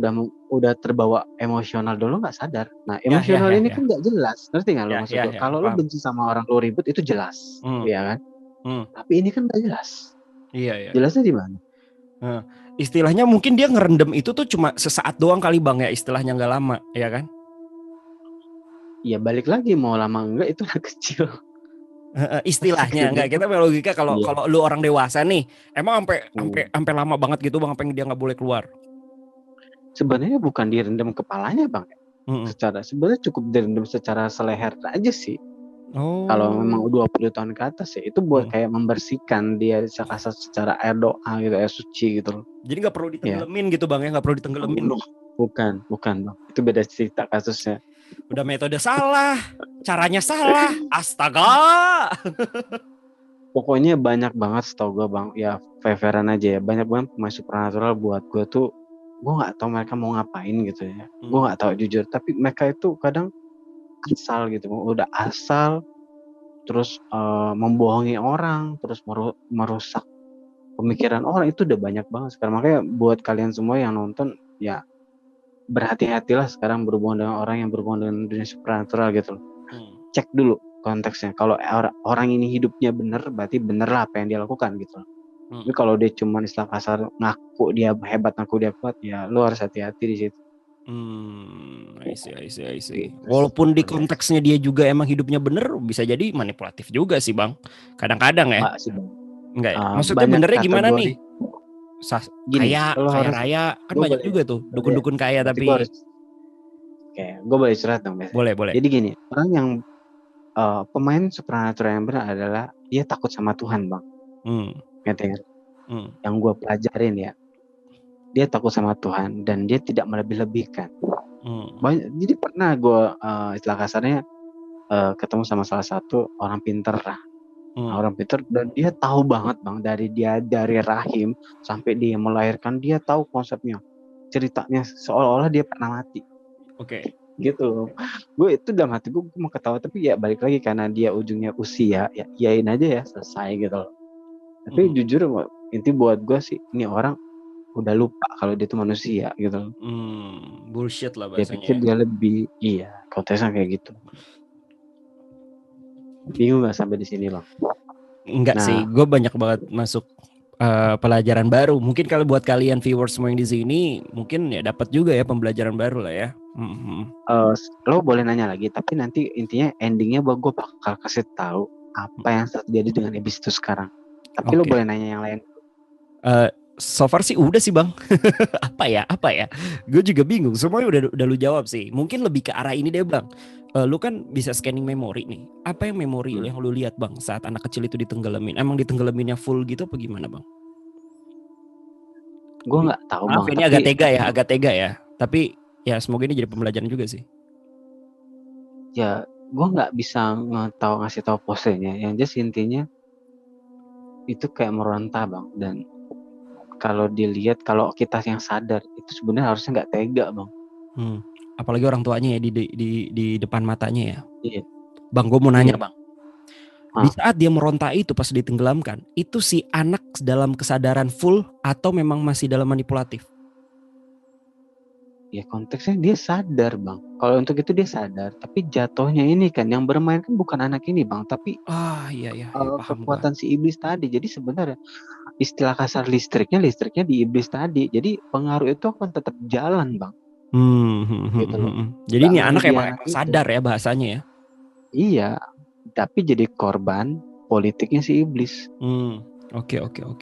S1: udah terbawa emosional dulu nggak sadar. Nah
S2: ya ya
S1: emosional
S2: ya
S1: ini
S2: ya.
S1: kan nggak jelas, ngerti nggak lo
S2: Ya
S1: maksud
S2: ya
S1: gue?
S2: ya,
S1: Kalau lo
S2: paham.
S1: benci sama orang lo ribut itu jelas,
S2: Mmm,
S1: ya kan?
S2: mmm,
S1: Tapi ini kan nggak jelas.
S2: iya ya.
S1: Jelasnya di mana?
S2: Heeh. Istilahnya mungkin dia ngerendam itu tuh cuma sesaat doang kali Bang ya, istilahnya nggak lama, ya kan?
S1: Ya balik lagi mau lama enggak itu anak kecil.
S2: Heeh,
S1: Masa
S2: istilahnya
S1: gitu?
S2: nggak, kita logika kalau
S1: Iya.
S2: kalau lu orang dewasa nih, emang ampe ampe
S1: Hmm.
S2: ampe lama banget gitu Bang, sampai dia nggak boleh keluar?
S1: Sebenarnya bukan direndam kepalanya bang.
S2: Mhm.
S1: Sebenarnya cukup direndam secara seleher aja sih. Kalau memang
S2: Oh,
S1: 20 tahun ke atas ya itu buat
S2: mhm.
S1: kayak membersihkan dia secara air doa gitu air suci gitu loh
S2: Jadi nggak perlu
S1: ya.
S2: ditenggelamin gitu Bang ya, nggak perlu ditenggelamin?
S1: Bukan bang itu beda cerita kasusnya.
S2: Udah metode salah, caranya salah, astaga.
S1: Pokoknya banyak banget setahu gue bang ya fair-fairan aja ya banyak banget pemain supernatural buat gue tuh gue nggak tahu mereka mau ngapain gitu ya gue
S2: Mmm,
S1: nggak tahu jujur tapi mereka itu kadang asal gitu udah asal terus membohongi orang terus merusak pemikiran orang itu udah banyak banget sekarang makanya buat kalian semua yang nonton ya berhati-hatilah sekarang berhubungan dengan orang yang berhubungan dengan dunia supernatural gitu loh.
S2: mhm,
S1: Cek dulu konteksnya. Kalau orang ini hidupnya bener, berarti bener lah apa yang dia lakukan gitu loh. Tapi
S2: mhm.
S1: kalau dia cuma istilah kasar ngaku dia hebat, ngaku dia kuat, ya lu harus hati-hati di situ.
S2: I see.
S1: Gitu sih
S2: Walaupun di
S1: sebenarnya.
S2: konteksnya dia juga emang hidupnya bener, bisa jadi manipulatif juga sih Bang. Kadang-kadang ya,
S1: Enggak sih bang.
S2: enggak ya? Maksudnya
S1: Banyak
S2: benernya gimana
S1: kategori.
S2: nih? Sas
S1: Gini,
S2: kaya,
S1: lo
S2: kaya
S1: harus,
S2: raya, kan
S1: gue
S2: banyak
S1: boleh,
S2: juga tuh
S1: boleh,
S2: dukun-dukun kaya
S1: berarti gue
S2: tapi
S1: harus, kayak gue boleh curhat dong biasanya.
S2: boleh boleh.
S1: Jadi gini, orang yang pemain supernatural yang benar adalah dia takut sama Tuhan bang.
S2: Mmm,
S1: Ngerti nggak?
S2: mmm,
S1: Yang gue pelajarin ya, dia takut sama Tuhan dan dia tidak melebih-lebihkan.
S2: mmm,
S1: Jadi pernah gue istilah kasarnya ketemu sama salah satu orang pinter lah Orang pintar, dan dia tahu banget bang, dari rahim sampai dia melahirkan, dia tahu konsepnya, ceritanya seolah-olah dia pernah mati.
S2: Oke.
S1: Gitu. Gue itu dalam hati gue mau ketawa, tapi ya balik lagi karena dia ujungnya usia, ya iyain aja ya, selesai gitu loh. Tapi jujur inti buat gue sih, ini orang udah lupa kalau dia itu manusia gitu loh.
S2: Bullshit lah
S1: Dia
S2: bahasanya.
S1: pikir dia lebih, iya konteksnya kayak gitu. Bingung nggak sampai di sini bang?
S2: Enggak sih, gue banyak banget masuk pelajaran baru. Mungkin kalau buat kalian viewers semua yang di sini, mungkin ya dapat juga ya pembelajaran baru lah ya.
S1: Lo boleh nanya lagi, tapi nanti intinya endingnya gue bakal kasih tahu apa yang terjadi dengan iblis itu sekarang. Tapi lo boleh nanya yang lain.
S2: So far sih udah sih bang. Apa ya? Gue juga bingung. Semuanya udah lu jawab sih. Mungkin lebih ke arah ini deh bang. Lu kan bisa scanning memori nih. Apa yang memori yang lu lihat bang saat anak kecil itu ditenggelamin? Emang ditenggelaminnya full gitu apa gimana bang?
S1: Gue nggak tahu bang.
S2: Ini agak tega ya. Tapi ya semoga ini jadi pembelajaran juga sih.
S1: Ya gue nggak bisa ngasih tahu posenya. Yang jelas intinya itu kayak meronta bang. Dan kalau dilihat, kalau kita yang sadar, itu sebenarnya harusnya nggak tega bang.
S2: Apalagi orang tuanya ya di depan matanya ya.
S1: Iya.
S2: Bang, gue mau nanya bang. Di saat dia meronta itu pas ditenggelamkan, itu si anak dalam kesadaran full atau memang masih dalam manipulatif?
S1: Ya konteksnya dia sadar bang. Kalau untuk itu dia sadar. Tapi jatuhnya ini kan yang bermain kan bukan anak ini bang, tapi
S2: iya,
S1: kekuatan si iblis tadi. Jadi sebenarnya istilah kasar listriknya di iblis tadi. Jadi pengaruh itu akan tetap jalan bang. Gitu loh.
S2: Jadi ini anak emang sadar ya bahasanya ya.
S1: Iya, tapi jadi korban politiknya si iblis.
S2: Oke.
S1: Kan,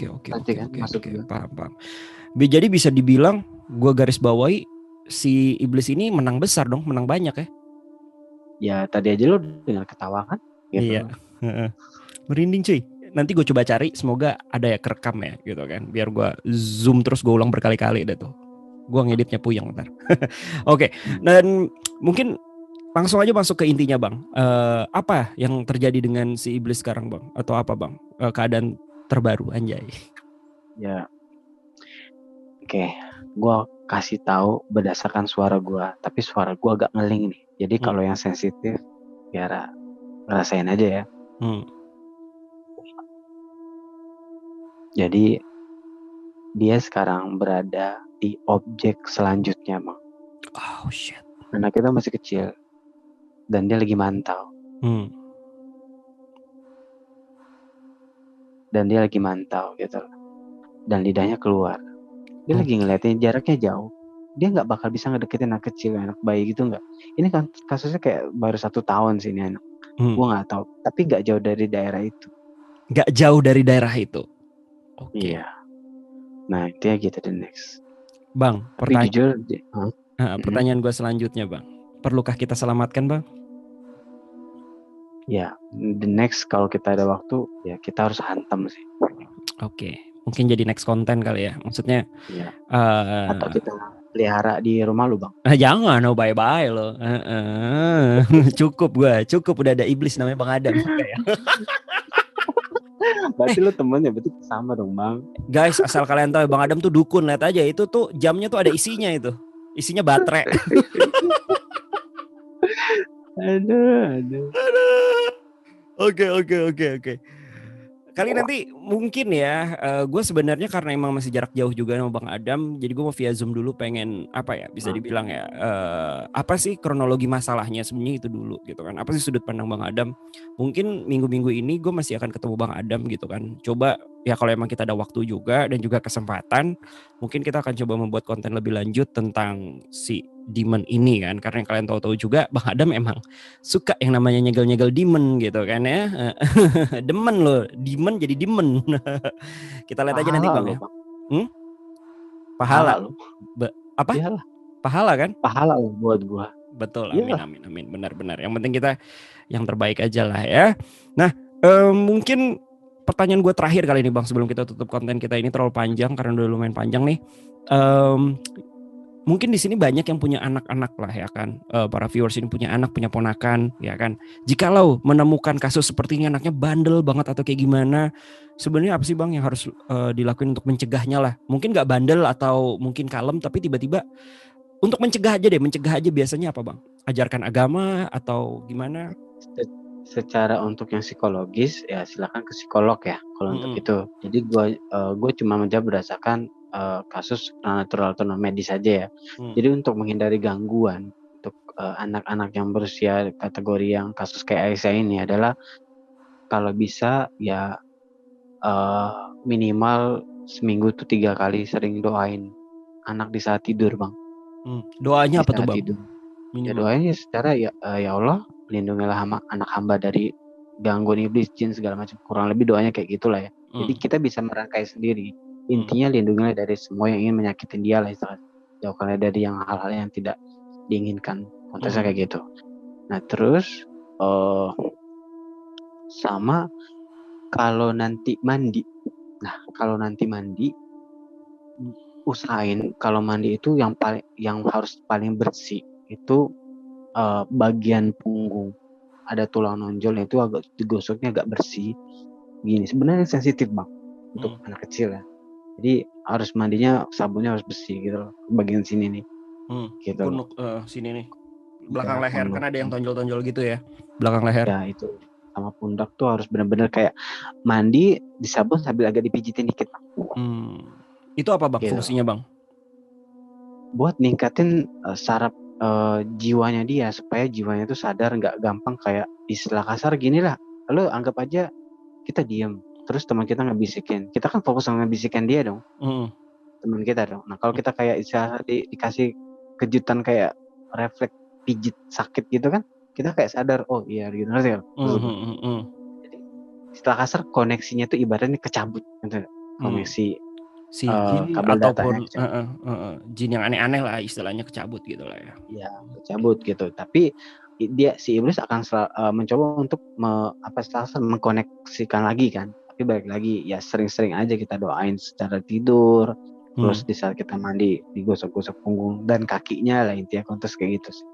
S2: paham. Jadi bisa dibilang, gue garis bawahi, si iblis ini menang besar dong, menang banyak ya.
S1: Ya tadi aja lo dengan ketawa kan. Gitu.
S2: Iya. Merinding cuy. Nanti gue coba cari, semoga ada ya kerekam ya gitu kan. Biar gue zoom terus gue ulang berkali-kali deh tuh. Gue ngeditnya puyeng ntar. Oke. Dan mungkin langsung aja masuk ke intinya bang. Apa yang terjadi dengan si iblis sekarang bang? Atau apa bang? Keadaan terbaru anjay.
S1: Ya. Oke. Gue kasih tahu berdasarkan suara gue. Tapi suara gue agak ngeling nih. Jadi kalau yang sensitif, biar ngerasain aja ya. Jadi dia sekarang berada di objek selanjutnya bang.
S2: Oh shit.
S1: Anak kita masih kecil. Dan dia lagi mantau. Dan dia lagi mantau gitu. Dan lidahnya keluar. Dia lagi ngeliatin, jaraknya jauh. Dia gak bakal bisa ngedeketin anak kecil, anak bayi gitu gak. Ini kan kasusnya kayak baru 1 tahun sih ini anak. Gue gak tahu. Tapi gak jauh dari daerah itu.
S2: Gak jauh dari daerah itu? Oke.
S1: Iya. Nah intinya gitu, the next.
S2: Bang, pertanyaan gue selanjutnya bang. Perlukah kita selamatkan bang?
S1: Ya, the next kalau kita ada waktu, ya kita harus hantam sih.
S2: Oke. Mungkin jadi next konten kali ya. Maksudnya
S1: ya. Atau kita pelihara di rumah lu bang.
S2: Jangan, bye-bye lo. Cukup udah ada iblis namanya Bang Adam.
S1: Berarti lu temennya, berarti sama dong bang.
S2: Guys, asal kalian tahu Bang Adam tuh dukun. Lihat aja itu tuh jamnya tuh ada isinya itu. Isinya baterai. Aduh. Oke. Kali nanti mungkin ya, gue sebenarnya karena emang masih jarak jauh juga sama Bang Adam, jadi gue mau via Zoom dulu, pengen apa ya, bisa dibilang ya, apa sih kronologi masalahnya sebenarnya itu dulu gitu kan, apa sih sudut pandang Bang Adam. Mungkin minggu-minggu ini gue masih akan ketemu Bang Adam gitu kan, coba ya kalau emang kita ada waktu juga dan juga kesempatan, mungkin kita akan coba membuat konten lebih lanjut tentang si demon ini kan, karena yang kalian tahu-tahu juga Bang Adam emang suka yang namanya nyegel-nyegel demon gitu kan ya. Demen loh, demon jadi demon. Kita lihat aja nanti bang ya. Pahala lo. Apa?
S1: Iyalah.
S2: Pahala kan?
S1: Pahala lo buat gua.
S2: Betul, amin. Benar. Yang penting kita yang terbaik aja lah ya. Nah, mungkin pertanyaan gue terakhir kali ini bang, sebelum kita tutup konten kita ini terlalu panjang karena udah lumayan panjang nih. mungkin di sini banyak yang punya anak-anak lah ya kan, para viewers ini punya anak, punya ponakan ya kan. Jikalau menemukan kasus seperti ini anaknya bandel banget atau kayak gimana, sebenarnya apa sih Bang yang harus dilakuin untuk mencegahnya lah? Mungkin nggak bandel atau mungkin kalem, tapi tiba-tiba untuk mencegah aja deh, mencegah aja biasanya apa Bang? Ajarkan agama atau gimana?
S1: Secara untuk yang psikologis ya silakan ke psikolog ya kalau untuk
S2: Mm-mm.
S1: itu. Jadi gue cuma menjawab berdasarkan kasus natural atau non medis saja ya.
S2: Mm.
S1: Jadi untuk menghindari gangguan untuk anak-anak yang berusia kategori yang kasus kayak Aisyah ini adalah kalau bisa ya minimal seminggu tuh 3 kali sering doain anak di saat tidur bang.
S2: Doanya
S1: Di
S2: apa tuh
S1: saat
S2: Bang?
S1: tidur ya
S2: Minimal.
S1: doanya secara ya Allah lindungilah anak hamba dari gangguan iblis jin segala macam, kurang lebih doanya kayak gitulah ya. Jadi
S2: Mm.
S1: kita bisa merangkai sendiri,
S2: Mm.
S1: intinya lindungilah dari semua yang ingin menyakitin dia lah istilahnya, jauhkanlah dari yang hal-hal yang tidak diinginkan, konteksnya
S2: Mm.
S1: kayak gitu. Nah terus uh, sama kalau nanti mandi, nah kalau nanti mandi usahain kalau mandi itu yang harus paling bersih itu bagian punggung, ada tulang nonjol itu agak digosoknya agak bersih gini. Sebenarnya sensitif bang untuk
S2: Mm.
S1: anak kecil ya, jadi harus mandinya sabunnya harus bersih gitu loh bagian sini nih gitu loh.
S2: Punuk sini nih, belakang
S1: Ya
S2: leher kan
S1: pundak
S2: ada yang tonjol-tonjol gitu ya, belakang leher.
S1: ya itu sama pundak tuh harus benar-benar kayak mandi di sabun sambil agak dipijitin dikit bang.
S2: Itu apa Bang
S1: Gitu
S2: fungsinya Bang?
S1: buat ningkatin saraf jiwanya dia supaya jiwanya tuh sadar, nggak gampang kayak istilah kasar gini lah. Lalu anggap aja kita diem terus teman kita ngebisikin, kita kan fokus sama ngebisikin dia dong, teman kita dong. Nah kalau kita kayak istilah dikasih kejutan kayak refleks pijit sakit gitu kan, kita kayak sadar oh iya gitu, ngerti kan maksud gue. Jadi istilah kasar koneksinya tuh ibaratnya kecabut gitu. Koneksi
S2: Si jin
S1: kabel datanya
S2: ataupun
S1: kecabut.
S2: jin yang aneh-aneh lah istilahnya kecabut gitu lah ya.
S1: Ya kecabut gitu, tapi dia si iblis akan mencoba untuk mengkoneksikan lagi kan. Tapi balik lagi ya sering-sering aja kita doain secara tidur, terus di saat kita mandi digosok-gosok punggung dan kakinya lah, intinya kontes kayak gitu sih.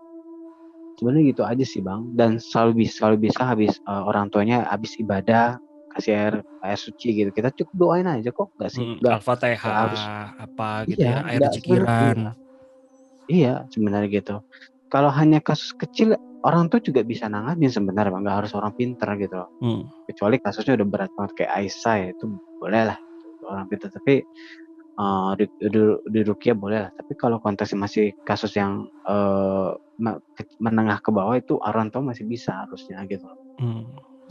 S1: Sebenarnya gitu aja sih bang, dan selalu bisa habis orang tuanya habis ibadah kasih air suci gitu, kita cukup doain aja kok, nggak sih, nggak harus.
S2: Al-Fatihah apa gitu
S1: Iya
S2: ya, air
S1: nggak sebenarnya,
S2: cikiran.
S1: iya sebenarnya gitu. Kalau hanya kasus kecil orang tuh juga bisa nanganin sebenarnya bang, nggak harus orang pintar gitu loh. Kecuali kasusnya udah berat banget kayak Aisyah ya, itu boleh lah orang pintar, tapi di Rukia boleh lah. Tapi kalau konteksnya masih kasus yang menengah ke bawah itu orang tua masih bisa harusnya gitu loh.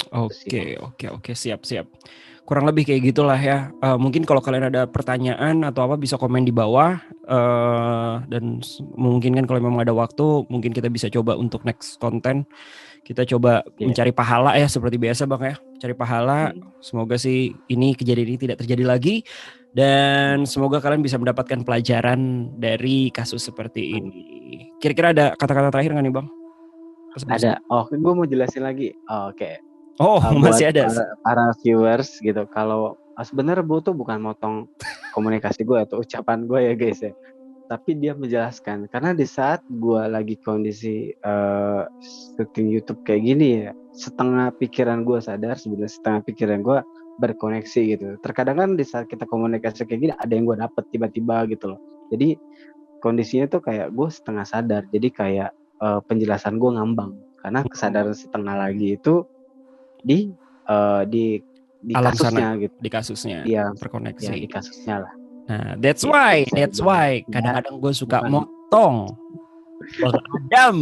S2: Oke, siap. Kurang lebih kayak gitulah ya. Mungkin kalau kalian ada pertanyaan atau apa bisa komen di bawah. Dan mungkin kan kalau memang ada waktu, mungkin kita bisa coba untuk next konten. Kita coba mencari pahala ya seperti biasa Bang ya. Cari pahala. Semoga sih ini kejadian ini tidak terjadi lagi. Dan semoga kalian bisa mendapatkan pelajaran dari kasus seperti ini. Kira-kira ada kata-kata terakhir nggak nih Bang?
S1: Ada. Oh, gue mau jelasin lagi. Oke.
S2: Masih ada.
S1: Para viewers gitu. Kalau sebenarnya Bu tuh bukan motong komunikasi gue atau ucapan gue ya guys ya. Tapi dia menjelaskan karena di saat gue lagi kondisi syuting YouTube kayak gini ya, setengah pikiran gue sadar, sebenarnya setengah pikiran gue berkoneksi gitu. Terkadang kan di saat kita komunikasi kayak gini ada yang gue dapet tiba-tiba gitu loh. Jadi kondisinya tuh kayak gue setengah sadar. Jadi kayak penjelasan gue ngambang karena kesadaran setengah lagi itu di
S2: alam
S1: kasusnya
S2: sana,
S1: gitu.
S2: di kasusnya
S1: Iya,
S2: terkoneksi.
S1: ya di kasusnya lah.
S2: Nah, that's why kadang-kadang gue suka motong Bang Adam.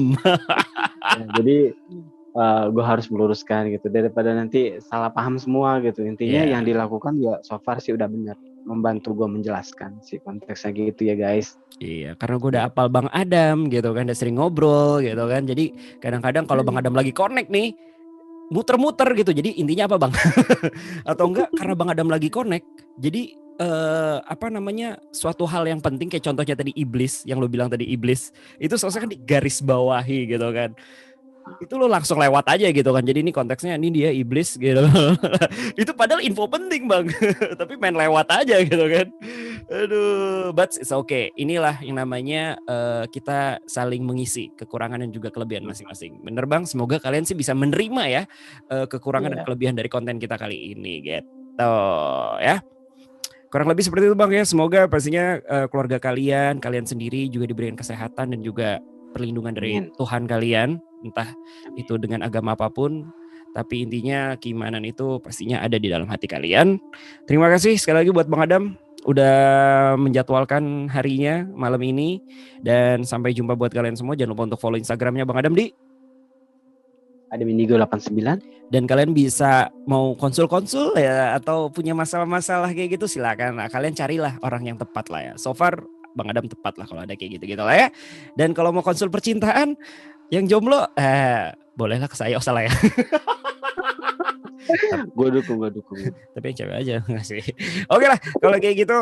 S1: Jadi gue harus meluruskan gitu daripada nanti salah paham semua gitu. Intinya yang dilakukan ya so far sih udah benar, membantu gue menjelaskan si konteksnya gitu ya guys.
S2: Iya, karena gue udah apal Bang Adam gitu kan, udah sering ngobrol gitu kan. Jadi kadang-kadang kalau Bang Adam lagi connect nih, muter-muter gitu. Jadi intinya apa Bang? Atau enggak karena Bang Adam lagi connect, jadi suatu hal yang penting kayak contohnya tadi iblis yang lo bilang tadi, iblis itu seharusnya kan di garis bawahi gitu kan. itu lo langsung lewat aja gitu kan. Jadi ini konteksnya ini dia iblis gitu. Itu padahal info penting bang, tapi main lewat aja gitu kan. Aduh, but it's okay. Inilah yang namanya kita saling mengisi kekurangan dan juga kelebihan masing-masing. Bener bang, semoga kalian sih bisa menerima ya kekurangan dan kelebihan dari konten kita kali ini gitu ya. Kurang lebih seperti itu bang ya. Semoga pastinya keluarga kalian sendiri juga diberikan kesehatan dan juga perlindungan dari Tuhan kalian, entah itu dengan agama apapun, tapi intinya keimanan itu pastinya ada di dalam hati kalian. Terima kasih sekali lagi buat Bang Adam udah menjadwalkan harinya malam ini, dan sampai jumpa buat kalian semua. Jangan lupa untuk follow Instagramnya Bang Adam di
S1: Adam Indigo 89.
S2: Dan kalian bisa mau konsul-konsul ya, atau punya masalah-masalah kayak gitu silakan. Nah, kalian carilah orang yang tepat lah ya. So far Bang Adam tepat lah kalau ada kayak gitu-gitu lah ya. Dan kalau mau konsul percintaan yang jomblo, bolehlah ke saya, salah ya.
S1: Gue dukung.
S2: Tapi yang cewek aja nggak sih. Oke lah, kalau kayak gitu